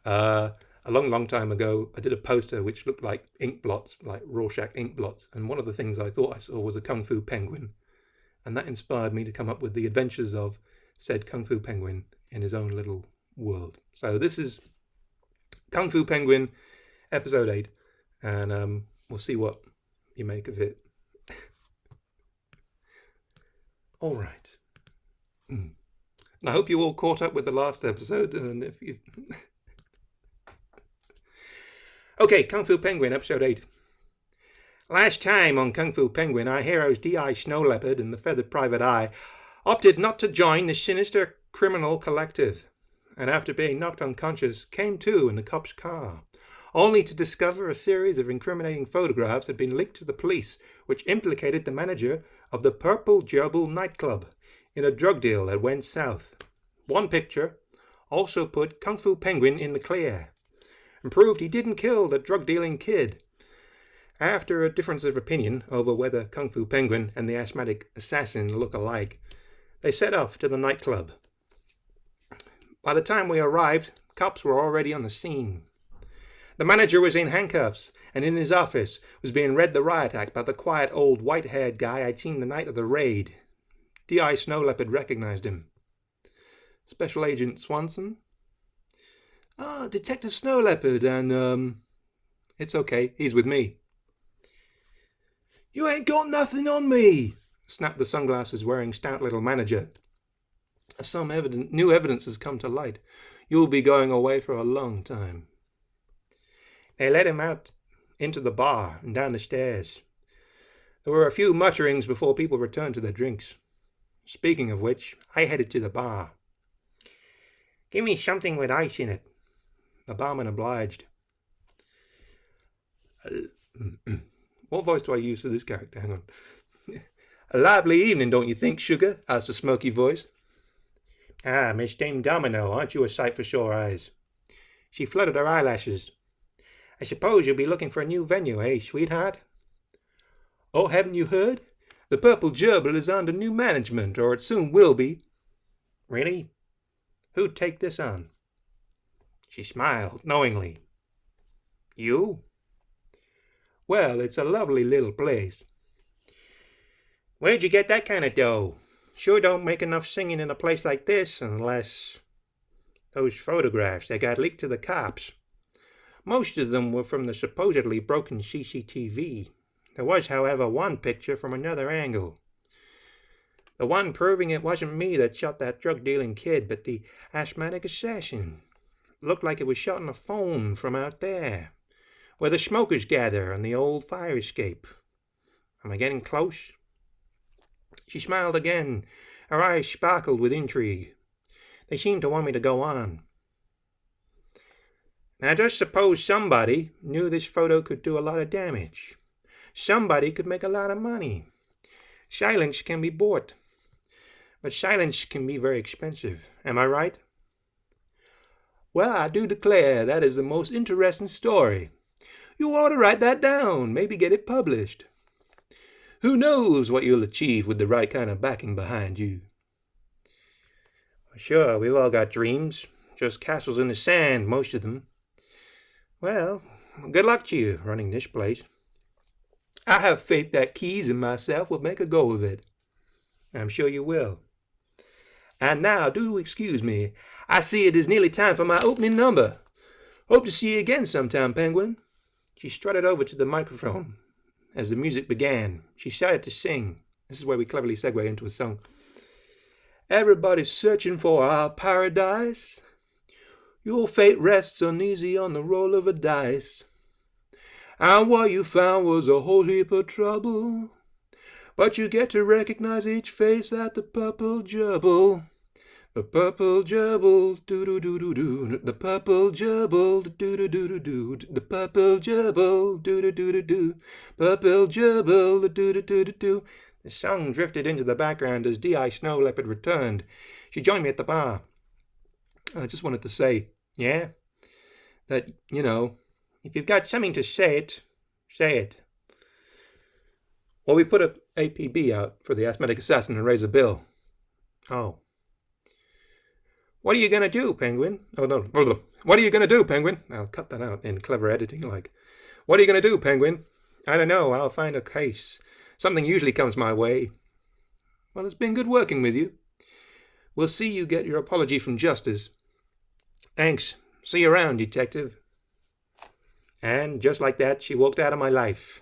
[SPEAKER 1] A long time ago, I did a poster which looked like ink blots, like Rorschach ink blots, and one of the things I thought I saw was a Kung Fu penguin, and that inspired me to come up with the adventures of said Kung Fu penguin in his own little world. So this is Kung Fu Penguin, episode 8, and we'll see what you make of it. All right. And I hope you all caught up with the last episode, and if you... Okay, Kung Fu Penguin, episode 8. Last time on Kung Fu Penguin, our heroes D.I. Snow Leopard and the Feathered Private Eye opted not to join the sinister criminal collective, and after being knocked unconscious, came to in the cop's car, only to discover a series of incriminating photographs had been leaked to the police, which implicated the manager of the Purple Gerbil nightclub in a drug deal that went south. One picture also put Kung Fu Penguin in the clear and proved he didn't kill the drug-dealing kid. After a difference of opinion over whether Kung Fu Penguin and the asthmatic assassin look alike, they set off to the nightclub. By the time we arrived, cops were already on the scene. The manager was in handcuffs, and in his office was being read the riot act by the quiet old white-haired guy I'd seen the night of the raid. D.I. Snow Leopard recognized him. Special Agent Swanson? Ah, Detective Snow Leopard, and it's okay, he's with me. You ain't got nothing on me, snapped the sunglasses-wearing stout little manager. Some new evidence has come to light. You'll be going away for a long time. They led him out into the bar and down the stairs. There were a few mutterings before people returned to their drinks. Speaking of which, I headed to the bar. Give me something with ice in it. The barman obliged. What voice do I use for this character? Hang on. A lively evening, don't you think, sugar? Asked a smoky voice. Ah, Miss Dame Domino, aren't you a sight for sore eyes? She fluttered her eyelashes. I suppose you'll be looking for a new venue, eh, sweetheart? Oh, haven't you heard? The Purple Gerbil is under new management, or it soon will be. Really? Who'd take this on? She smiled knowingly. You? Well, it's a lovely little place. Where'd you get that kind of dough? Sure don't make enough singing in a place like this unless... Those photographs, they got leaked to the cops. Most of them were from the supposedly broken CCTV. There was, however, one picture from another angle. The one proving it wasn't me that shot that drug-dealing kid, but the asthmatic assassin. Looked like it was shot on a phone from out there, where the smokers gather on the old fire escape. Am I getting close? She smiled again. Her eyes sparkled with intrigue. They seemed to want me to go on. Now just suppose somebody knew this photo could do a lot of damage. Somebody could make a lot of money. Silence can be bought. But silence can be very expensive. Am I right? Well, I do declare that is the most interesting story. You ought to write that down, maybe get it published. Who knows what you'll achieve with the right kind of backing behind you? Sure, we've all got dreams. Just castles in the sand, most of them. Well, good luck to you running this place. I have faith that Keyes and myself will make a go of it. I'm sure you will. And now, do excuse me. I see it is nearly time for my opening number. Hope to see you again sometime, Penguin. She strutted over to the microphone. As the music began, she started to sing. This is where we cleverly segue into a song. Everybody's searching for our paradise. Your fate rests uneasy on the roll of a dice. And what you found was a whole heap of trouble. But you get to recognize each face at the purple gerbil. The purple gerbil, doo-doo-doo-doo-doo. The purple gerbil, doo-doo-doo-doo-doo. The purple gerbil, doo-doo-doo-doo-doo. Purple gerbil, doo-doo-doo-doo-doo. The song drifted into the background as D.I. Snow Leopard returned. She joined me at the bar. I just wanted to say, yeah, that, you know, if you've got something to say it, say it. Well, we put a APB out for the Asthmatic Assassin and raise a bill. Oh. What are you going to do, Penguin? Oh, no. What are you going to do, Penguin? I'll cut that out in clever editing, like. What are you going to do, Penguin? I don't know. I'll find a case. Something usually comes my way. Well, it's been good working with you. We'll see you get your apology from Justice. Thanks. See you around, Detective. And just like that, she walked out of my life.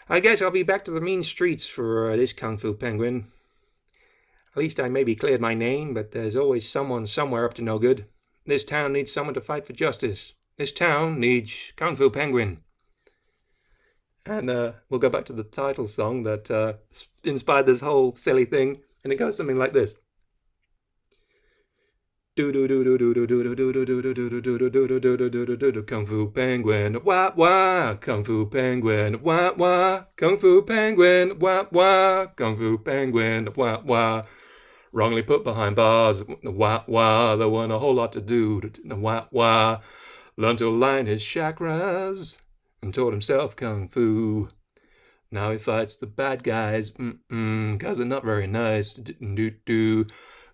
[SPEAKER 1] I guess I'll be back to the mean streets for this Kung Fu Penguin. At least I maybe cleared my name, but there's always someone somewhere up to no good. This town needs someone to fight for justice. This town needs Kung Fu Penguin. And we'll go back to the title song that inspired this whole silly thing, and it goes something like this. Kung Fu Penguin, wah wah. Kung Fu Penguin, wah wah. Kung Fu Penguin, wah wah. Kung Fu Penguin, wah wah. Wrongly put behind bars, wah wah. There weren't a whole lot to do, wah wah. Learned to align his chakras and taught himself Kung Fu. Now he fights the bad guys, cause they're not very nice.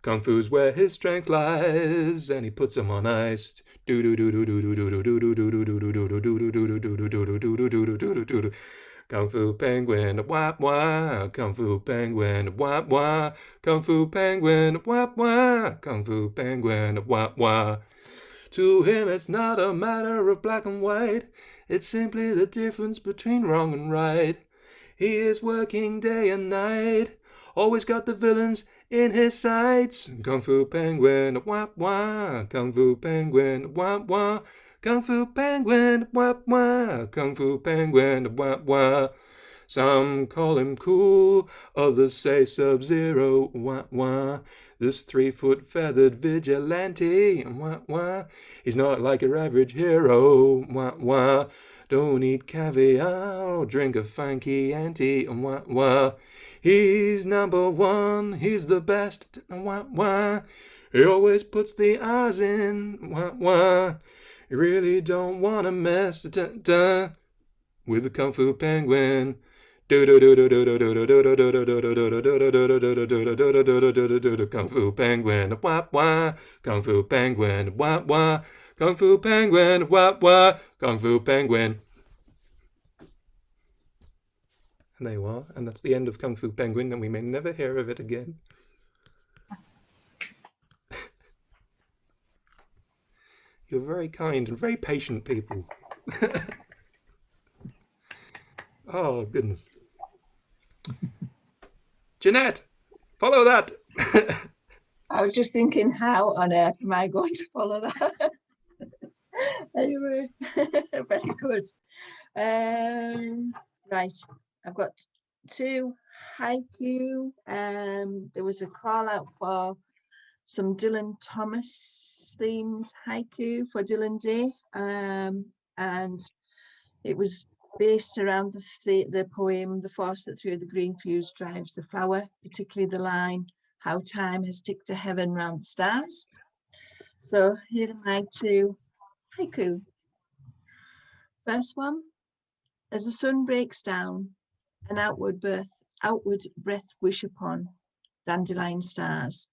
[SPEAKER 1] Kung Fu's where his strength lies, and he puts them on ice. Kung Fu Penguin, wah wah. Kung Fu Penguin, wah wah. Kung Fu Penguin, wah wah. Kung Fu Penguin, wah wah. To him it's not a matter of black and white. It's simply the difference between wrong and right. He is working day and night. Always got the villains in his sights. Kung Fu Penguin, wah wah. Kung Fu Penguin, wah wah. Kung Fu Penguin, wah wah. Kung Fu Penguin, wah wah. Some call him cool, others say Sub-Zero, wah wah. This 3-foot feathered vigilante, wah wah. He's not like your average hero, wah wah. Don't eat caviar or drink a fine Chianti, wah wah. He's number one, he's the best, wah wah. He always puts the R's in, wah wah. You really don't want to mess with the Kung Fu Penguin. Kung Fu Penguin, wah wah. Kung Fu Penguin, wah wah. Kung Fu Penguin, wah wah. Kung Fu Penguin. And there you are, and that's the end of Kung Fu Penguin, and we may never hear of it again. You're very kind and very patient people. Oh, goodness. Jeanette, follow that.
[SPEAKER 10] I was just thinking, how on earth am I going to follow that? Anyway, very good. Right, I've got 2 haiku. There was a call out for some Dylan Thomas themed haiku for Dylan Day, and it was based around the poem "The Force That Through the Green Fuse Drives the Flower," particularly the line, "How time has ticked to heaven round the stars." So here are my 2 haiku. First one: as the sun breaks down, an outward breath wish upon dandelion stars.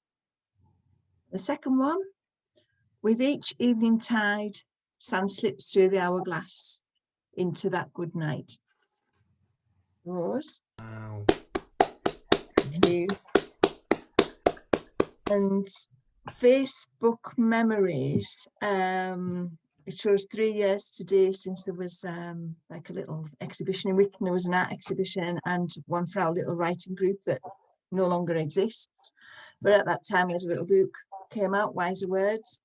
[SPEAKER 10] The second one: with each evening tide, sand slips through the hourglass into that good night. Those.
[SPEAKER 1] Wow.
[SPEAKER 10] Thank you. And Facebook memories. It shows 3 years today since there was like a little exhibition in Wicken. There was an art exhibition and one for our little writing group that no longer exists. But at that time, we had a little book came out, Wiser Words.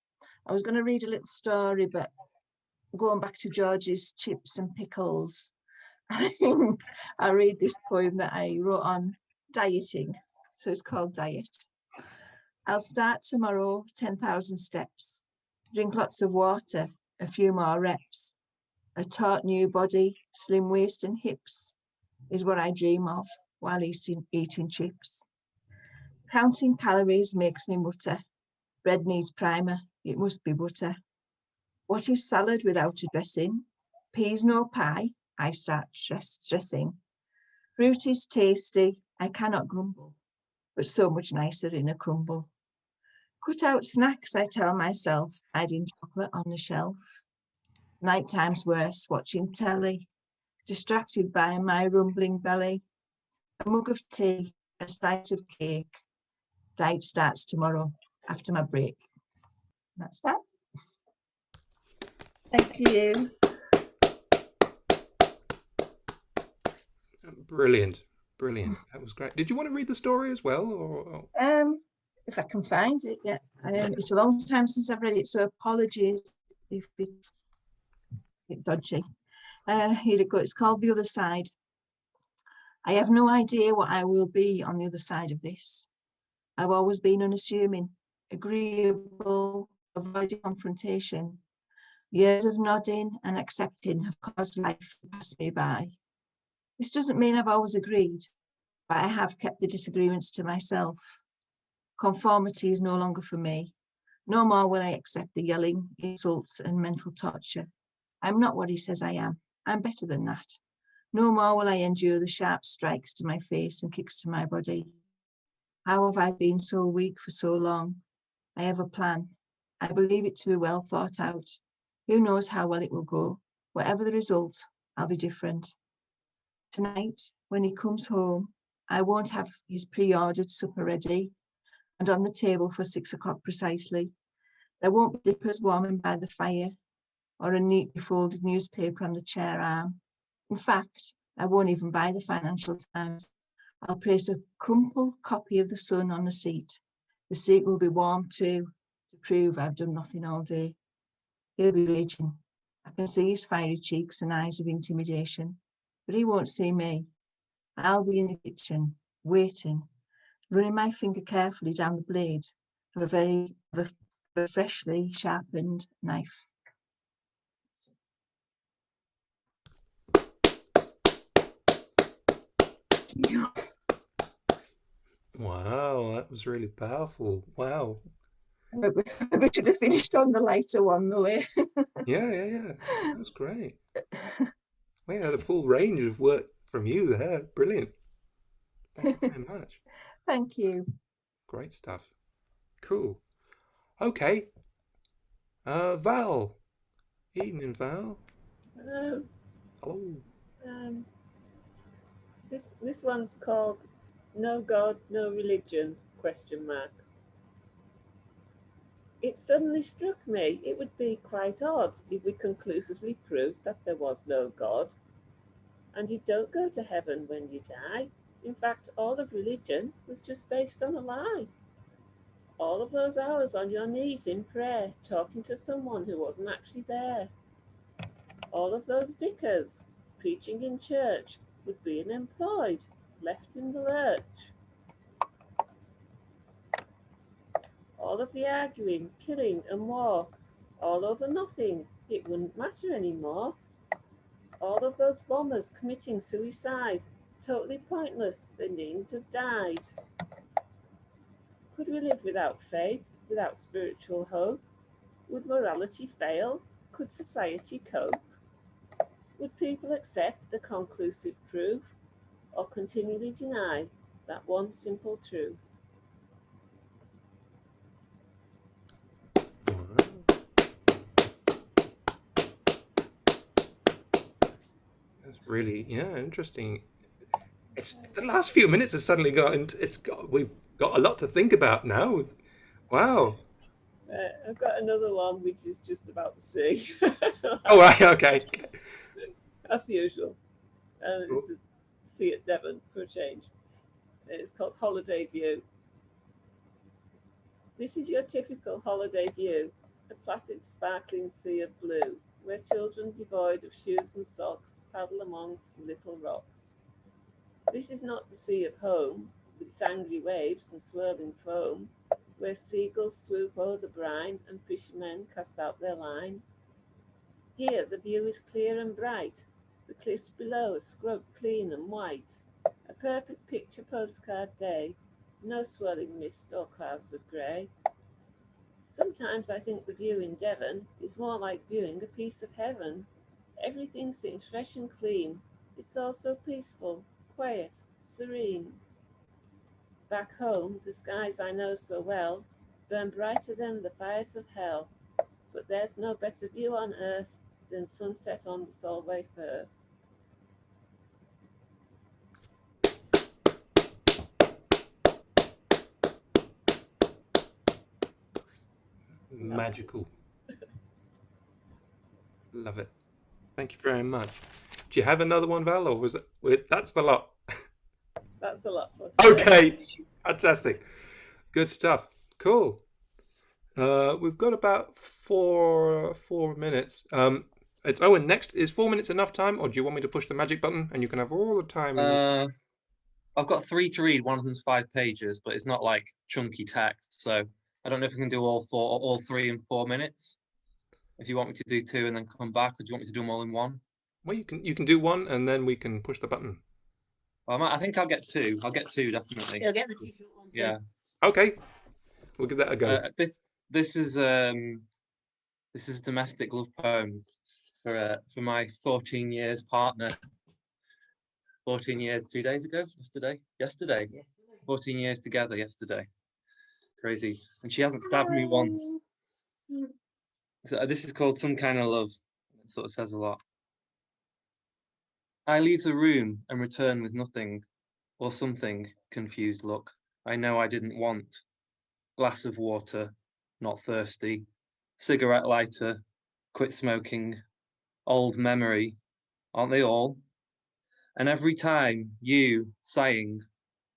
[SPEAKER 10] I was going to read a little story, but going back to George's chips and pickles, I think I'll read this poem that I wrote on dieting. So it's called Diet. I'll start tomorrow, 10,000 steps. Drink lots of water, a few more reps. A taut new body, slim waist and hips is what I dream of while eating chips. Counting calories makes me mutter. Bread needs primer, it must be butter. What is salad without a dressing? Peas no pie, I start stressing. Fruit is tasty, I cannot grumble, but so much nicer in a crumble. Cut out snacks, I tell myself, hiding chocolate on the shelf. Nighttime's worse, watching telly, distracted by my rumbling belly. A mug of tea, a slice of cake. Diet starts tomorrow after my break. That's that. Thank you.
[SPEAKER 1] Brilliant, brilliant. That was great. Did you want to read the story as well, or?
[SPEAKER 10] If I can find it, yeah. It's a long time since I've read it, so apologies if it's a bit dodgy. Here it goes. It's called The Other Side. I have no idea what I will be on the other side of this. I've always been unassuming, agreeable, avoiding confrontation. Years of nodding and accepting have caused life to pass me by. This doesn't mean I've always agreed, but I have kept the disagreements to myself. Conformity is no longer for me. No more will I accept the yelling, insults, and mental torture. I'm not what he says I am. I'm better than that. No more will I endure the sharp strikes to my face and kicks to my body. How have I been so weak for so long? I have a plan. I believe it to be well thought out. Who knows how well it will go? Whatever the result, I'll be different. Tonight, when he comes home, I won't have his pre-ordered supper ready and on the table for 6 o'clock precisely. There won't be dippers warming by the fire or a neatly folded newspaper on the chair arm. In fact, I won't even buy the Financial Times. I'll place a crumpled copy of The Sun on the seat. The seat will be warm too, to prove I've done nothing all day. He'll be raging. I can see his fiery cheeks and eyes of intimidation, but he won't see me. I'll be in the kitchen, waiting, running my finger carefully down the blade of a freshly sharpened knife.
[SPEAKER 1] Wow, that was really powerful. Wow.
[SPEAKER 10] We should have finished on the lighter one though, eh?
[SPEAKER 1] Yeah. That was great. We had a full range of work from you there. Brilliant. Thank you very much.
[SPEAKER 10] Thank you.
[SPEAKER 1] Great stuff. Cool. Okay. Val. Evening, Val.
[SPEAKER 11] Hello.
[SPEAKER 1] Hello.
[SPEAKER 11] This one's called No God, No Religion, ? It suddenly struck me it would be quite odd if we conclusively proved that there was no God. And you don't go to heaven when you die. In fact, all of religion was just based on a lie. All of those hours on your knees in prayer, talking to someone who wasn't actually there. All of those vicars preaching in church with being employed, left in the lurch. All of the arguing, killing and war, all over nothing, it wouldn't matter anymore. All of those bombers committing suicide, totally pointless, they needn't have died. Could we live without faith, without spiritual hope? Would morality fail? Could society cope? Would people accept the conclusive proof or continually deny that one simple truth?
[SPEAKER 1] That's really, interesting. It's the last few minutes has suddenly we've got a lot to think about now. Wow.
[SPEAKER 11] I've got another one which is just about the sea.
[SPEAKER 1] Oh, right, okay.
[SPEAKER 11] As usual. It's a sea at Devon for a change. It's called Holiday View. This is your typical holiday view. the placid sparkling sea of blue, where children devoid of shoes and socks paddle amongst little rocks. This is not the sea of home, with its angry waves and swirling foam, where seagulls swoop o'er the brine and fishermen cast out their line. Here the view is clear and bright, the cliffs below are scrubbed clean and white, a perfect picture postcard day, no swirling mist or clouds of grey. Sometimes I think the view in Devon is more like viewing a piece of heaven. Everything seems fresh and clean, it's all so peaceful, quiet, serene. Back home, the skies I know so well burn brighter than the fires of hell, but there's no better view on earth than sunset on the Solway Firth.
[SPEAKER 1] Magical. Love it. Thank you very much. Do you have another one, Val, or was it? That's the lot.
[SPEAKER 11] That's a lot for today.
[SPEAKER 1] Okay, fantastic. Good stuff. Cool. We've got about four minutes. It's Owen next. Is 4 minutes enough time, or do you want me to push the magic button and you can have all the time?
[SPEAKER 12] I've got 3 to read. One of them's 5 pages, but it's not like chunky text. So I don't know if I can do all 3 in 4 minutes. If you want me to do 2 and then come back, or do you want me to do them all in one?
[SPEAKER 1] Well, you can do one and then we can push the button.
[SPEAKER 12] Well, I think I'll get 2. I'll get 2 definitely.
[SPEAKER 2] You'll get the t-shirt one.
[SPEAKER 12] Yeah.
[SPEAKER 1] Okay. We'll give that a go.
[SPEAKER 12] This is a domestic love poem for my 14 years partner. 14 years 2 days ago. Yesterday. 14 years together yesterday. Crazy. And she hasn't stabbed me once. So this is called Some Kind of Love. It sort of says a lot. I leave the room and return with nothing, or something, confused look. I know I didn't want. Glass of water, not thirsty. Cigarette lighter, quit smoking. Old memory, aren't they all? And every time you, sighing,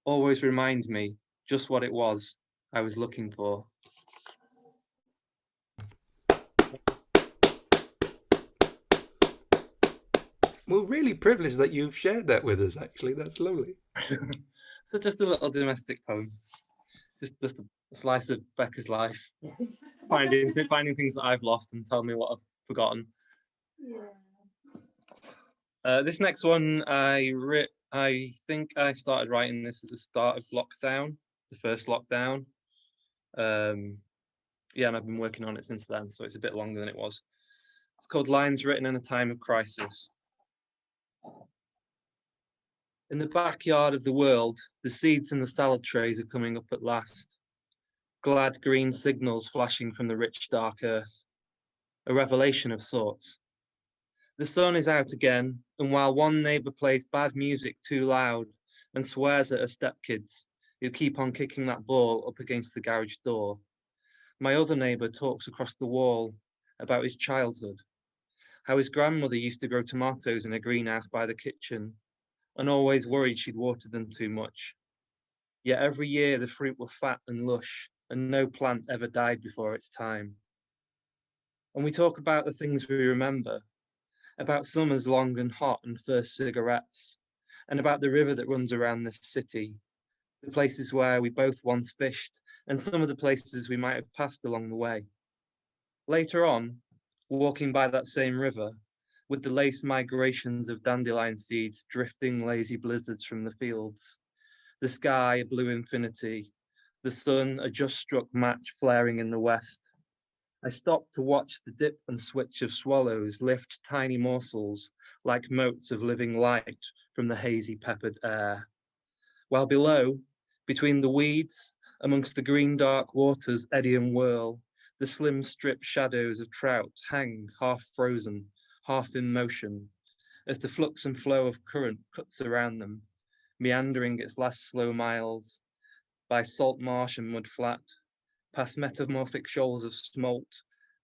[SPEAKER 12] always remind me just what it was I was looking for.
[SPEAKER 1] We're really privileged that you've shared that with us, actually. That's lovely.
[SPEAKER 12] So just a little domestic poem. Just a slice of Becca's life. finding things that I've lost and telling me what I've forgotten. Yeah. This next one, I think I started writing this at the start of lockdown, the first lockdown. Yeah, and I've been working on it since then, so it's a bit longer than it was. It's called Lines Written in a Time of Crisis. In the backyard of the world, the seeds in the salad trays are coming up at last. Glad green signals flashing from the rich dark earth. A revelation of sorts. The sun is out again, and while one neighbour plays bad music too loud and swears at her stepkids, who keep on kicking that ball up against the garage door, my other neighbour talks across the wall about his childhood, how his grandmother used to grow tomatoes in a greenhouse by the kitchen, and always worried she'd watered them too much. Yet every year the fruit were fat and lush, and no plant ever died before its time. And we talk about the things we remember, about summers long and hot and first cigarettes, and about the river that runs around this city, the places where we both once fished, and some of the places we might have passed along the way. Later on, walking by that same river, with the lace migrations of dandelion seeds drifting lazy blizzards from the fields, the sky a blue infinity, the sun a just struck match flaring in the west. I stopped to watch the dip and switch of swallows lift tiny morsels like motes of living light from the hazy peppered air. While below, between the weeds, amongst the green dark waters eddy and whirl, the slim strip shadows of trout hang half frozen, half in motion, as the flux and flow of current cuts around them, meandering its last slow miles, by salt marsh and mud flat, past metamorphic shoals of smolt,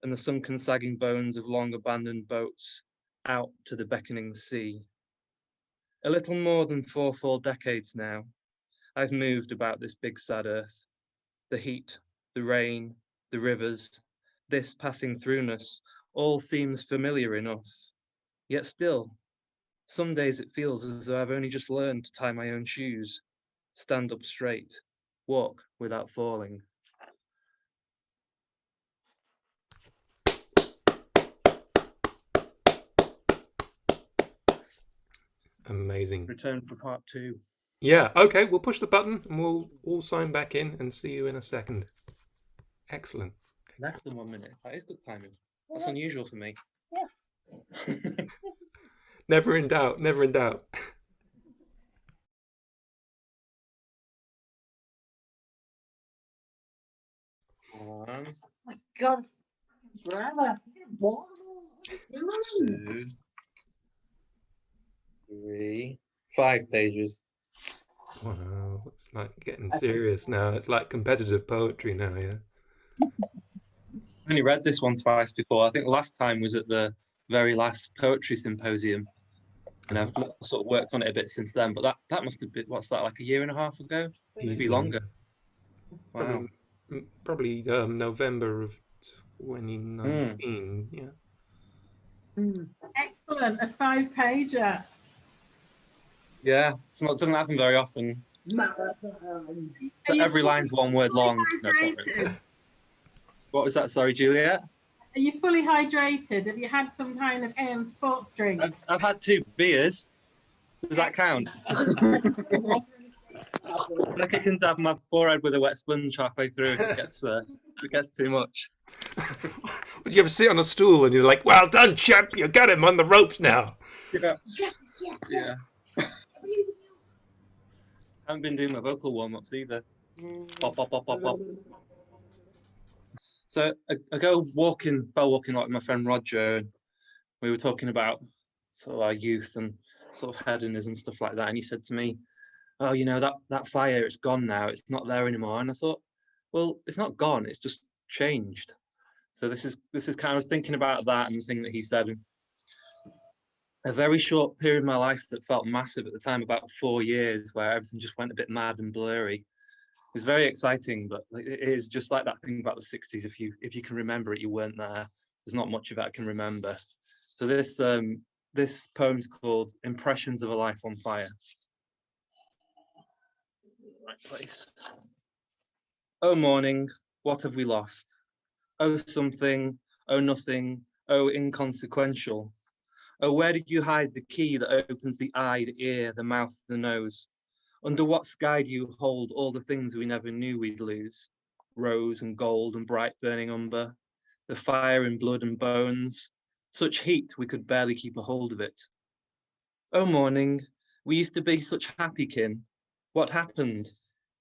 [SPEAKER 12] and the sunken sagging bones of long abandoned boats, out to the beckoning sea. A little more than 4 full decades now, I've moved about this big sad earth. The heat, the rain, the rivers, this passing throughness, all seems familiar enough. Yet still, some days it feels as though I've only just learned to tie my own shoes, stand up straight, walk without falling.
[SPEAKER 1] Amazing.
[SPEAKER 12] Return for part 2.
[SPEAKER 1] Yeah, okay, we'll push the button and we'll all sign back in and see you in a second. Excellent.
[SPEAKER 12] Less than 1 minute. That is good timing. That's unusual for me.
[SPEAKER 2] Yes.
[SPEAKER 1] Never in doubt, never in doubt.
[SPEAKER 12] One,
[SPEAKER 2] Oh my God. Forever. What?
[SPEAKER 12] 2, 3, 5 pages.
[SPEAKER 1] Wow, it's like getting serious now. It's like competitive poetry now, yeah.
[SPEAKER 12] I only read this one twice before. I think the last time was at the very last poetry symposium. And I've sort of worked on it a bit since then, but that must have been, what's that, like a year and a half ago? Maybe longer. Wow.
[SPEAKER 1] Probably November of 2019, yeah.
[SPEAKER 3] Excellent, a 5-pager.
[SPEAKER 12] Yeah, it doesn't happen very often. But every line's one word long. No, it's not really. What was that? Sorry, Juliet?
[SPEAKER 3] Are you fully hydrated? Have you had some kind of sports drink?
[SPEAKER 12] I've had 2 beers. Does that count? Like I can dab my forehead with a wet sponge halfway through if it gets too much.
[SPEAKER 1] Would you ever sit on a stool and you're like, well done, champ, you got him on the ropes now?
[SPEAKER 12] Yeah. I haven't been doing my vocal warm-ups either. Pop, pop, pop, pop, pop. So I go walking like with my friend Roger, and we were talking about sort of our youth and sort of hedonism, stuff like that. And he said to me, oh, you know, that fire, it's gone now. It's not there anymore. And I thought, well, it's not gone. It's just changed. So this is kind of, I was thinking about that and the thing that he said. And a very short period of my life that felt massive at the time, about 4 years, where everything just went a bit mad and blurry. It was very exciting, but it is just like that thing about the 60s. If you can remember it, you weren't there. There's not much of it I can remember. So this poem's called Impressions of a Life on Fire. Right place. Oh morning, what have we lost? Oh something, oh nothing, oh inconsequential. Oh, where did you hide the key that opens the eye, the ear, the mouth, the nose? Under what sky do you hold all the things we never knew we'd lose? Rose and gold and bright burning umber, the fire in blood and bones, such heat we could barely keep a hold of it. Oh morning, we used to be such happy kin. What happened?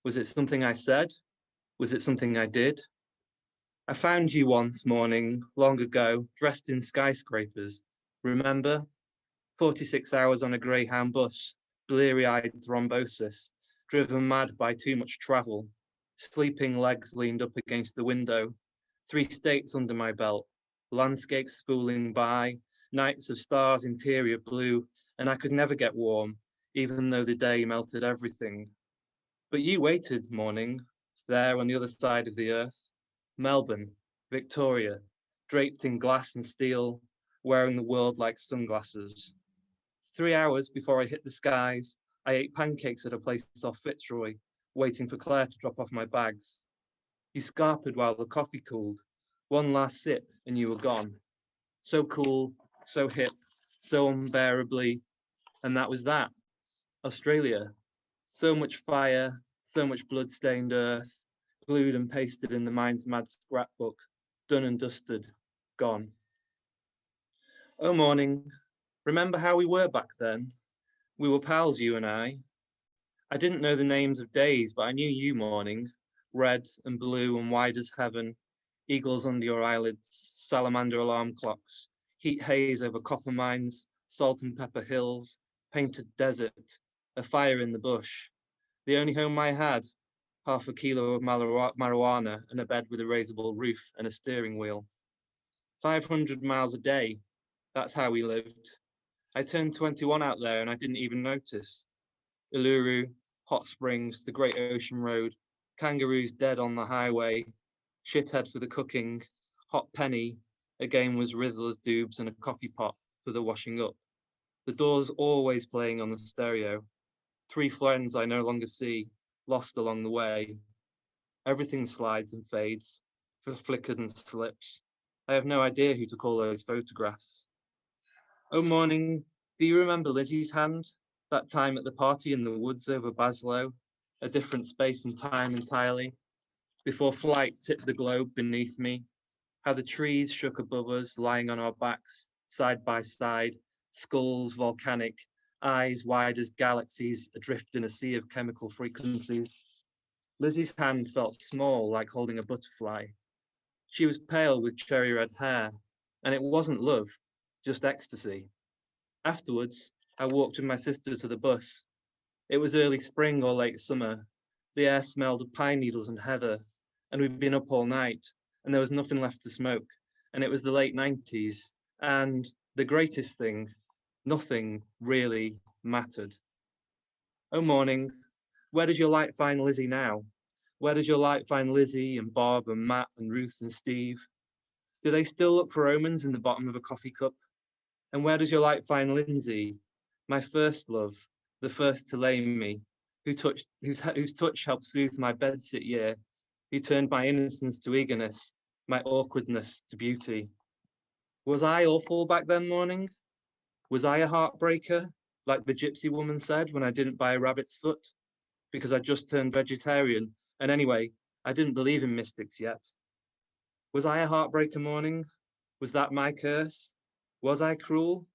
[SPEAKER 12] Was it something I said? Was it something I did? I found you once morning, long ago, dressed in skyscrapers. Remember? 46 hours on a Greyhound bus, bleary-eyed thrombosis, driven mad by too much travel, sleeping legs leaned up against the window, 3 states under my belt, landscapes spooling by, nights of stars interior blue, and I could never get warm, even though the day melted everything. But you waited, morning, there on the other side of the earth, Melbourne, Victoria, draped in glass and steel, wearing the world like sunglasses. 3 hours before I hit the skies, I ate pancakes at a place off Fitzroy, waiting for Claire to drop off my bags. You scarpered while the coffee cooled. One last sip and you were gone. So cool, so hip, so unbearably. And that was that. Australia. So much fire, so much blood-stained earth, glued and pasted in the mind's mad scrapbook, done and dusted, gone. Oh, morning. Remember how we were back then? We were pals, you and I. I didn't know the names of days, but I knew you, morning. Red and blue and wide as heaven, eagles under your eyelids, salamander alarm clocks, heat haze over copper mines, salt and pepper hills, painted desert, a fire in the bush. The only home I had, half a kilo of marijuana and a bed with a raisable roof and a steering wheel. 500 miles a day, that's how we lived. I turned 21 out there and I didn't even notice. Uluru, hot springs, the Great Ocean Road, kangaroos dead on the highway, shithead for the cooking, hot penny, a game was Riddler's Doobs and a coffee pot for the washing up. The Doors always playing on the stereo. 3 friends I no longer see, lost along the way. Everything slides and fades, flickers and slips. I have no idea who took all those photographs. Oh, morning, do you remember Lizzie's hand? That time at the party in the woods over Baslow, a different space and time entirely, before flight tipped the globe beneath me, how the trees shook above us, lying on our backs, side by side, skulls volcanic, eyes wide as galaxies adrift in a sea of chemical frequencies. Lizzie's hand felt small, like holding a butterfly. She was pale with cherry red hair, and it wasn't love, just ecstasy. Afterwards, I walked with my sister to the bus. It was early spring or late summer. The air smelled of pine needles and heather, and we'd been up all night, and there was nothing left to smoke, and it was the late 90s, and the greatest thing, nothing really mattered. Oh, morning, where does your light find Lizzie now? Where does your light find Lizzie and Bob and Matt and Ruth and Steve? Do they still look for omens in the bottom of a coffee cup? And where does your light find Lindsay, my first love, the first to lame me, whose touch helped soothe my bedsit year, who turned my innocence to eagerness, my awkwardness to beauty? Was I awful back then, morning? Was I a heartbreaker, like the gypsy woman said when I didn't buy a rabbit's foot? Because I just turned vegetarian, and anyway, I didn't believe in mystics yet. Was I a heartbreaker, morning? Was that my curse? Was I cruel?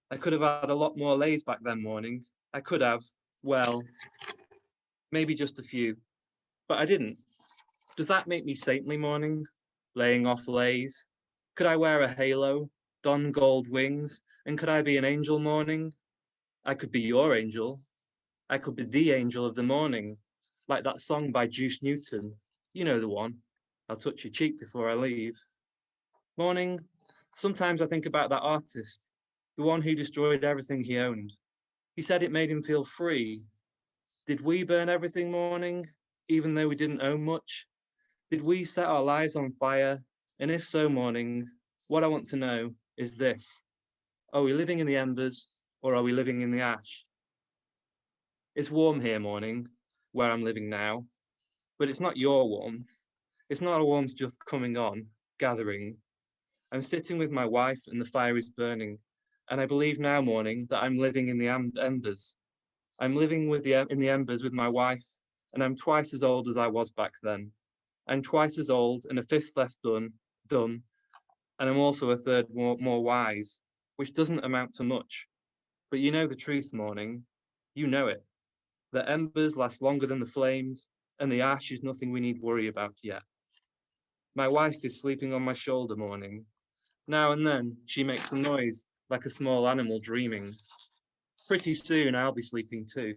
[SPEAKER 12] I could have had a lot more lays back then, morning. I could have, well, maybe just a few, but I didn't. Does that make me saintly, morning? Laying off lays? Could I wear a halo, don gold wings, and could I be an angel, morning? I could be your angel. I could be the angel of the morning, like that song by Juice Newton. You know the one. I'll touch your cheek before I leave. Morning, sometimes I think about that artist, the one who destroyed everything he owned. He said it made him feel free. Did we burn everything, morning, even though we didn't own much? Did we set our lives on fire? And if so, morning, what I want to know is this. Are we living in the embers or are we living in the ash? It's warm here, morning, where I'm living now, but it's not your warmth. It's not a warmth just coming on, gathering. I'm sitting with my wife and the fire is burning, and I believe now, morning, that I'm living in the embers. I'm living in the embers with my wife, and I'm twice as old as I was back then. I'm twice as old and a fifth less dumb, and I'm also a third more wise, which doesn't amount to much. But you know the truth, morning. You know it. The embers last longer than the flames, and the ash is nothing we need worry about yet. My wife is sleeping on my shoulder, morning. Now and then, she makes a noise like a small animal dreaming. Pretty soon, I'll be sleeping too.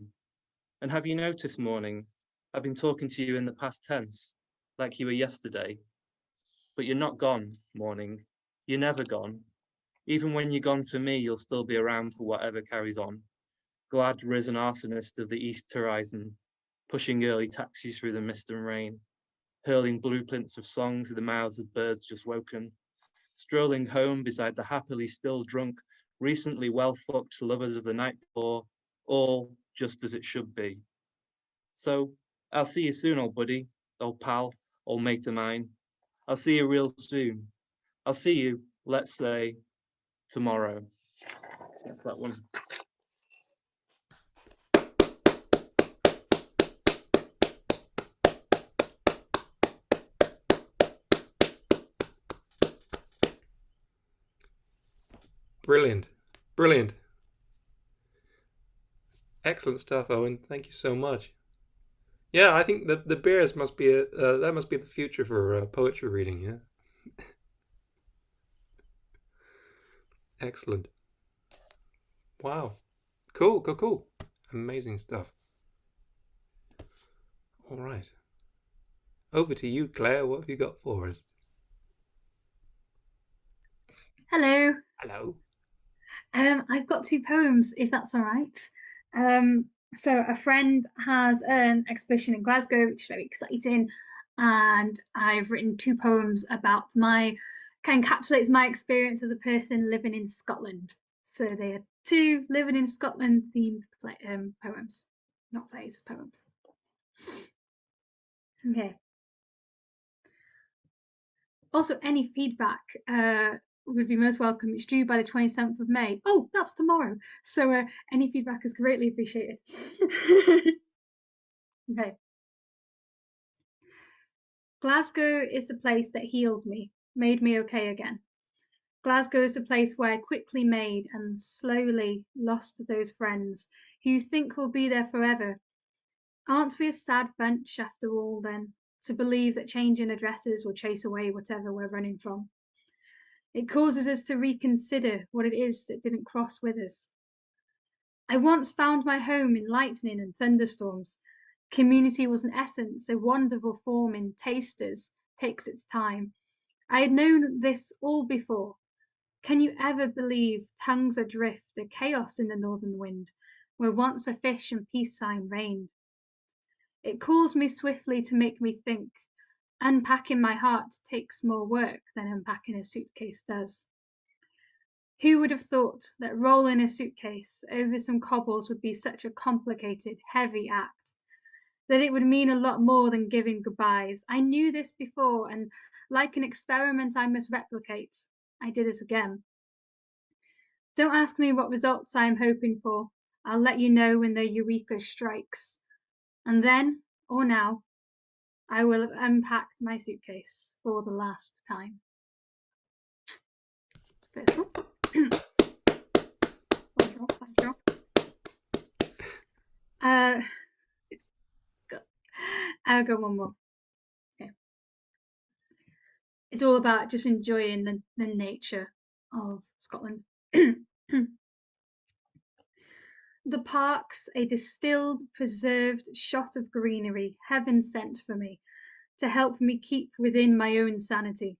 [SPEAKER 12] And have you noticed, morning, I've been talking to you in the past tense, like you were yesterday. But you're not gone, morning. You're never gone. Even when you're gone for me, you'll still be around for whatever carries on. Glad risen arsonist of the east horizon, pushing early taxis through the mist and rain, hurling blueprints of song through the mouths of birds just woken, strolling home beside the happily still drunk, recently well-fucked lovers of the night before, all just as it should be. So, I'll see you soon, old buddy, old pal, old mate of mine. I'll see you real soon. I'll see you, let's say, tomorrow. That's that one.
[SPEAKER 1] Brilliant. Brilliant. Excellent stuff, Owen. Thank you so much. Yeah, I think the bears must be that must be the future for poetry reading. Yeah. Excellent. Wow. Cool. Cool. Cool. Amazing stuff. All right. Over to you, Claire. What have you got for us?
[SPEAKER 7] Hello.
[SPEAKER 1] Hello.
[SPEAKER 7] I've got 2 poems, if that's all right. So a friend has an exhibition in Glasgow, which is very exciting, and I've written 2 poems about encapsulates my experience as a person living in Scotland. So they are 2 living in Scotland themed poems, not plays, poems. Okay. Also, any feedback would be most welcome. It's due by the 27th of May. Oh, that's tomorrow. So any feedback is greatly appreciated. Okay. Glasgow is the place that healed me, made me okay again. Glasgow is the place where I quickly made and slowly lost those friends who you think will be there forever. Aren't we a sad bunch after all then, to believe that changing addresses will chase away whatever we're running from? It causes us to reconsider what it is that didn't cross with us. I once found my home in lightning and thunderstorms. Community was an essence, a wonderful form in tasters, takes its time. I had known this all before. Can you ever believe tongues adrift, a chaos in the northern wind, where once a fish and peace sign reigned? It calls me swiftly to make me think. Unpacking my heart takes more work than unpacking a suitcase does. Who would have thought that rolling a suitcase over some cobbles would be such a complicated, heavy act? That it would mean a lot more than giving goodbyes. I knew this before, and like an experiment I must replicate, I did it again. Don't ask me what results I am hoping for. I'll let you know when the eureka strikes. And then, or now, I will have unpacked my suitcase for the last time. Thank you. I'll go one more. Okay. It's all about just enjoying the nature of Scotland. The parks, a distilled, preserved shot of greenery, heaven sent for me, to help me keep within my own sanity.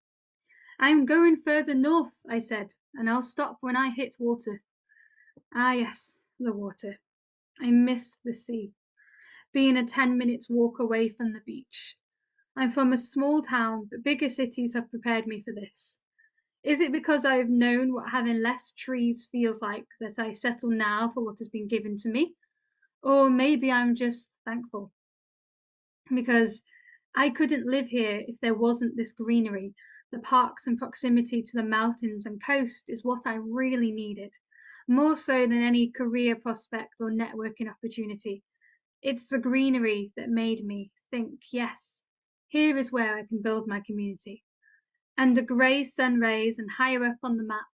[SPEAKER 7] I'm going further north, I said, and I'll stop when I hit water. Ah yes, the water. I miss the sea, being a 10-minute walk away from the beach. I'm from a small town, but bigger cities have prepared me for this. Is it because I have known what having less trees feels like that I settle now for what has been given to me? Or maybe I'm just thankful. Because I couldn't live here if there wasn't this greenery. The parks and proximity to the mountains and coast is what I really needed, more so than any career prospect or networking opportunity. It's the greenery that made me think, yes, here is where I can build my community. And the grey sun rays and higher up on the map,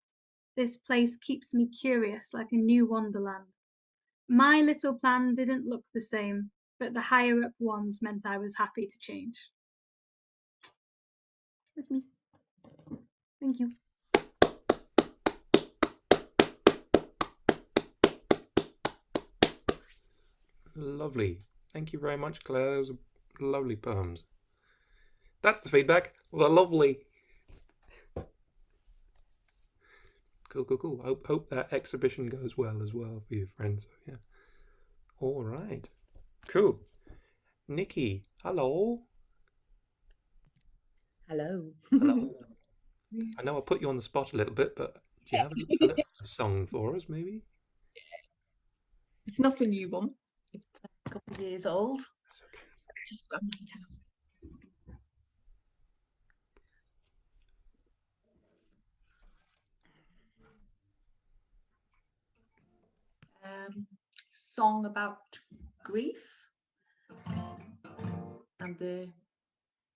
[SPEAKER 7] this place keeps me curious like a new wonderland. My little plan didn't look the same, but the higher up ones meant I was happy to change. That's me. Thank you.
[SPEAKER 1] Lovely. Thank you very much, Claire. Those are lovely poems. That's the feedback. Well, lovely. Cool. Hope that exhibition goes well as well for you, friends. Yeah. All right. Cool. Nikki, hello.
[SPEAKER 13] Hello.
[SPEAKER 1] Hello. I know I put you on the spot a little bit, but do you have a little song for us, maybe?
[SPEAKER 13] It's not a new one. It's a couple of years old.
[SPEAKER 1] That's okay.
[SPEAKER 13] Just grab my tab. Song about grief and the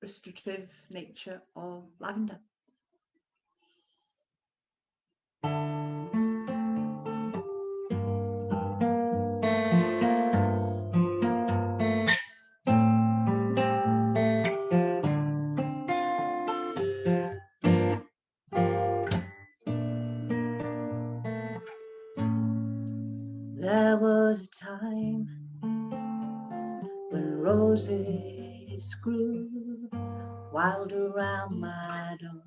[SPEAKER 13] restorative nature of lavender. There was a time when roses grew wild around my door,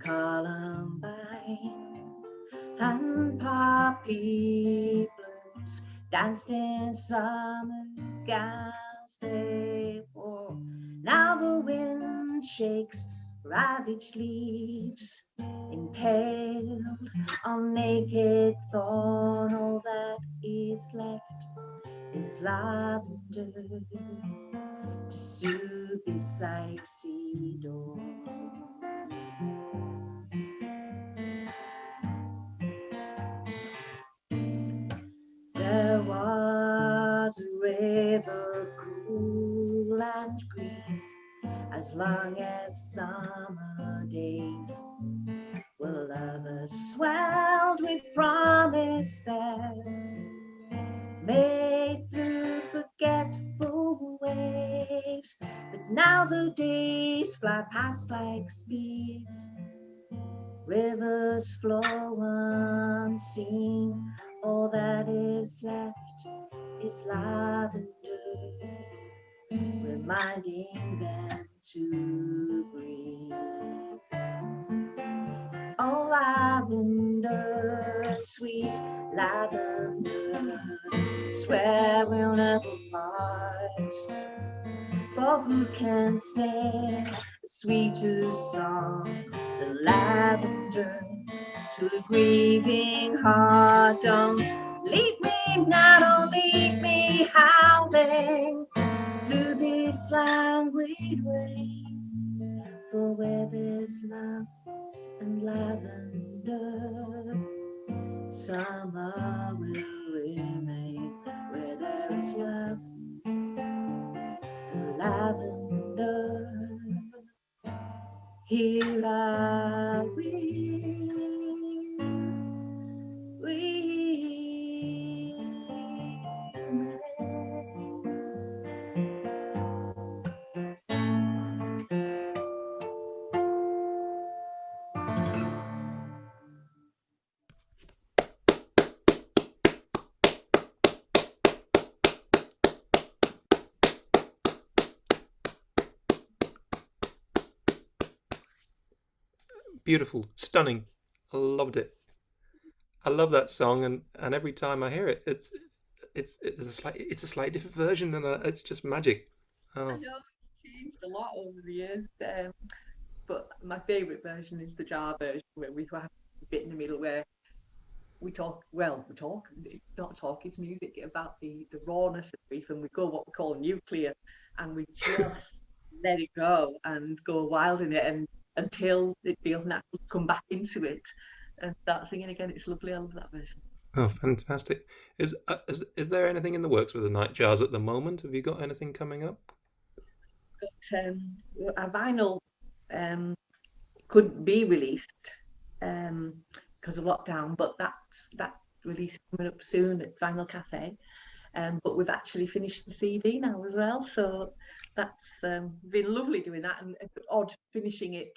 [SPEAKER 13] columbine and poppy blooms danced in summer gowns they wore.
[SPEAKER 14] Now the wind shakes ravaged leaves, impaled on naked thorn. All that is left is lavender to soothe this icy dawn. There was a river cool and green, as long as summer days were lovers swelled with promises made through forgetful waves. But now the days fly past like spears, rivers flow unseen. All that is left is lavender, reminding them to breathe. Oh, lavender, sweet lavender, swear we'll never part. For who can sing a sweeter song than lavender to a grieving heart? Don't leave me now, don't leave me howling through this languid rain. For where there's love and lavender, summer will remain. Where there is love and lavender, here I will
[SPEAKER 1] Beautiful, stunning. I loved it. I love that song, and every time I hear it, it's a slightly different version, and it's just magic. Oh.
[SPEAKER 13] I know it's changed a lot over the years, but my favourite version is the jar version, where we have a bit in the middle where we talk. It's not talk, it's music about the rawness of grief, and we go what we call nuclear, and we just let it go and go wild in it, and until it feels natural to come back into it and start singing again. It's lovely. I love that version.
[SPEAKER 1] Oh, fantastic! Is there anything in the works with the Nightjars at the moment? Have you got anything coming up?
[SPEAKER 13] But our vinyl couldn't be released because of lockdown, but that release is coming up soon at Vinyl Cafe. But we've actually finished the CD now as well, so that's been lovely doing that, and odd finishing it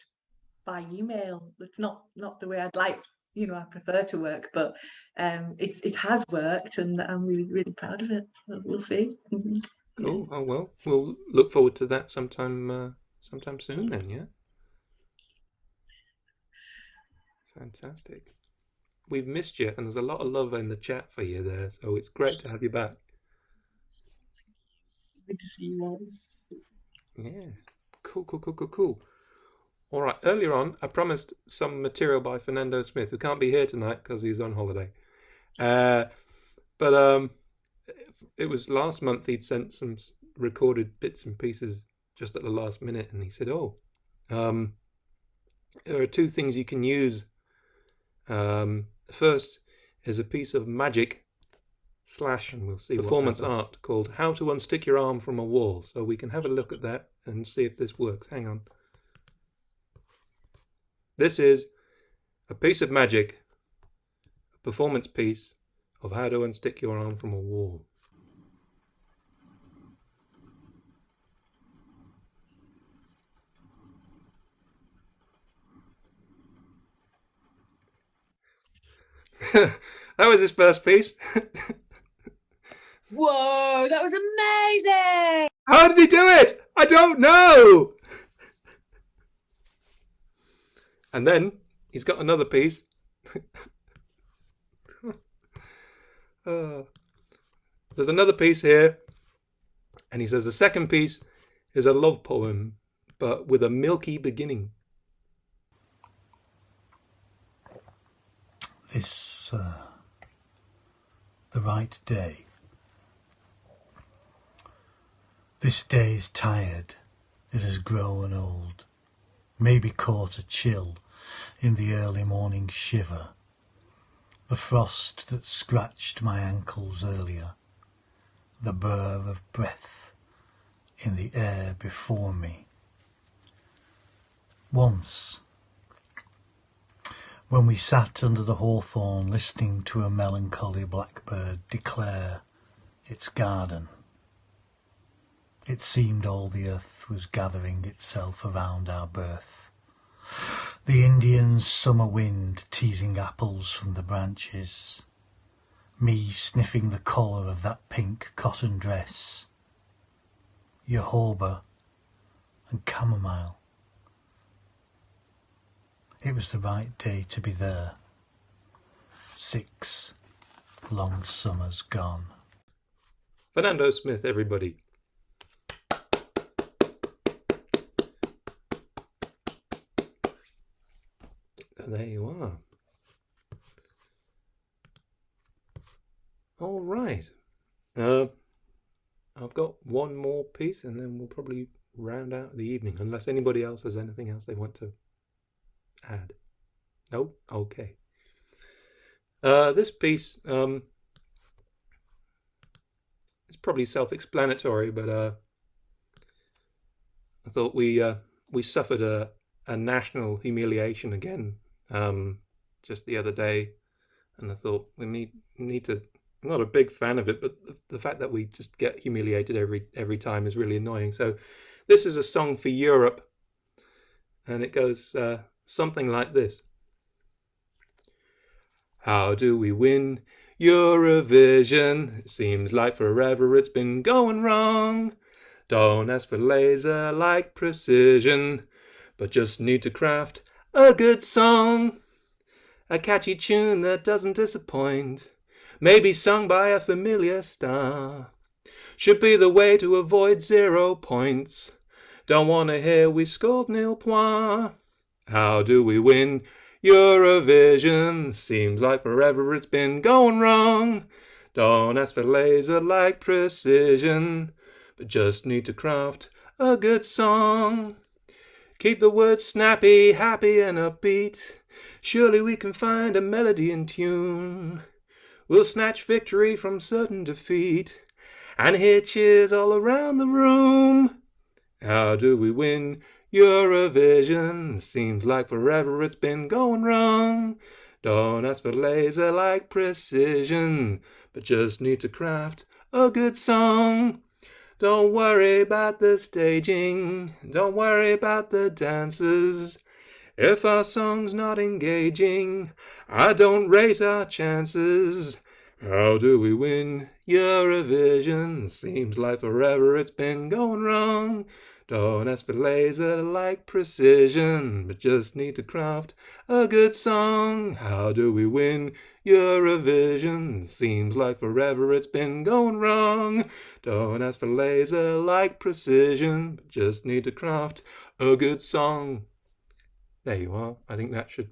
[SPEAKER 13] by email. It's not the way I'd like, I prefer to work, but it has worked, and I'm really, really proud of it. So we'll see.
[SPEAKER 1] Cool. Oh well, we'll look forward to that sometime soon then. Yeah. Fantastic. We've missed you, and there's a lot of love in the chat for you there, so it's great to have you back.
[SPEAKER 13] Good to see you all.
[SPEAKER 1] Yeah. Cool. All right. Earlier on, I promised some material by Fernando Smith, who can't be here tonight because he's on holiday. But it was last month he'd sent some recorded bits and pieces just at the last minute, and he said, there are two things you can use. The first is a piece of magic / and we'll see performance art called How to Unstick Your Arm from a Wall. So we can have a look at that and see if this works. Hang on. This is a piece of magic, a performance piece of how to unstick your arm from a wall. That was his first piece.
[SPEAKER 2] Whoa, that was amazing!
[SPEAKER 1] How did he do it? I don't know. And then he's got another piece. There's another piece here, and he says the second piece is a love poem, but with a milky beginning.
[SPEAKER 15] This, the right day. This day is tired, it has grown old, maybe caught a chill in the early morning shiver, the frost that scratched my ankles earlier, the burr of breath in the air before me. Once, when we sat under the hawthorn listening to a melancholy blackbird declare its garden, it seemed all the earth was gathering itself around our birth. The Indian's summer wind teasing apples from the branches, me sniffing the collar of that pink cotton dress, jojoba and chamomile. It was the right day to be there. 6 long summers gone.
[SPEAKER 1] Fernando Smith, everybody. There you are. All right. I've got one more piece and then we'll probably round out the evening, unless anybody else has anything else they want to add. No? Okay. This piece is probably self-explanatory, but I thought we suffered a national humiliation again just the other day, and I thought we need to. I'm not a big fan of it, but the fact that we just get humiliated every time is really annoying. So this is a song for Europe, and it goes something like this. How do we win Eurovision? It seems like forever it's been going wrong. Don't ask for laser-like precision, but just need to craft a good song. A catchy tune that doesn't disappoint, maybe sung by a familiar star. Should be the way to avoid 0 points. Don't want to hear we scored 0 points. How do we win Eurovision? Seems like forever it's been going wrong. Don't ask for laser-like precision, but just need to craft a good song. Keep the words snappy, happy and upbeat. Surely we can find a melody and tune. We'll snatch victory from certain defeat and hear cheers all around the room. How do we win Eurovision? Seems like forever it's been going wrong. Don't ask for laser-like precision, but just need to craft a good song. Don't worry about the staging, don't worry about the dancers. If our song's not engaging, I don't rate our chances. How do we win Eurovision? Seems like forever it's been going wrong. Don't ask for laser-like precision, but just need to craft a good song. How do we win Eurovision? Seems like forever it's been going wrong. Don't ask for laser-like precision, but just need to craft a good song. There you are. I think that should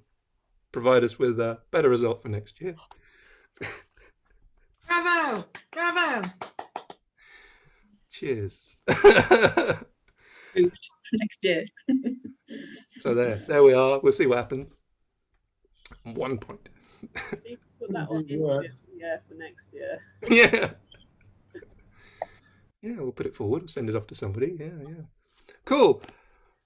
[SPEAKER 1] provide us with a better result for next year.
[SPEAKER 3] Bravo! Bravo!
[SPEAKER 1] Cheers.
[SPEAKER 13] Next year.
[SPEAKER 1] So there we are. We'll see what happens. 1 point.
[SPEAKER 11] Need to put that on in, yeah, for next year.
[SPEAKER 1] Yeah. Yeah, we'll put it forward. We'll send it off to somebody. Yeah. Cool.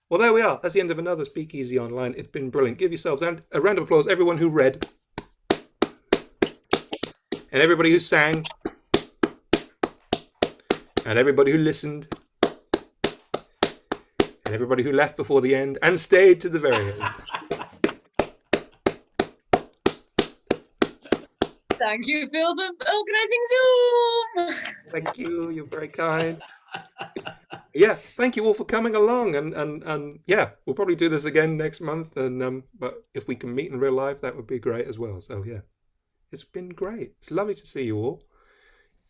[SPEAKER 1] Well, there we are. That's the end of another Speakeasy Online. It's been brilliant. Give yourselves a round of applause, everyone who read. And everybody who sang. And everybody who listened. And everybody who left before the end and stayed to the very end.
[SPEAKER 2] Thank you, Phil, for organising Zoom.
[SPEAKER 1] Thank you. You're very kind. Yeah, thank you all for coming along, and yeah, we'll probably do this again next month, and but if we can meet in real life, that would be great as well. So yeah, it's been great. It's lovely to see you all.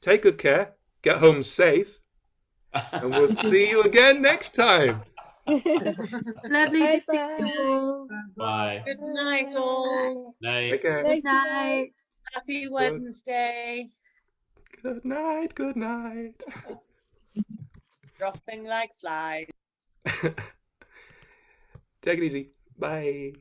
[SPEAKER 1] Take good care. Get home safe. And we'll see you again next time.
[SPEAKER 7] Lovely to see you all.
[SPEAKER 6] Bye.
[SPEAKER 2] Good night, all.
[SPEAKER 6] Night.
[SPEAKER 1] Take care.
[SPEAKER 7] Good night.
[SPEAKER 2] Happy Wednesday.
[SPEAKER 1] Good night. Good night.
[SPEAKER 2] Dropping like flies.
[SPEAKER 1] Take it easy. Bye.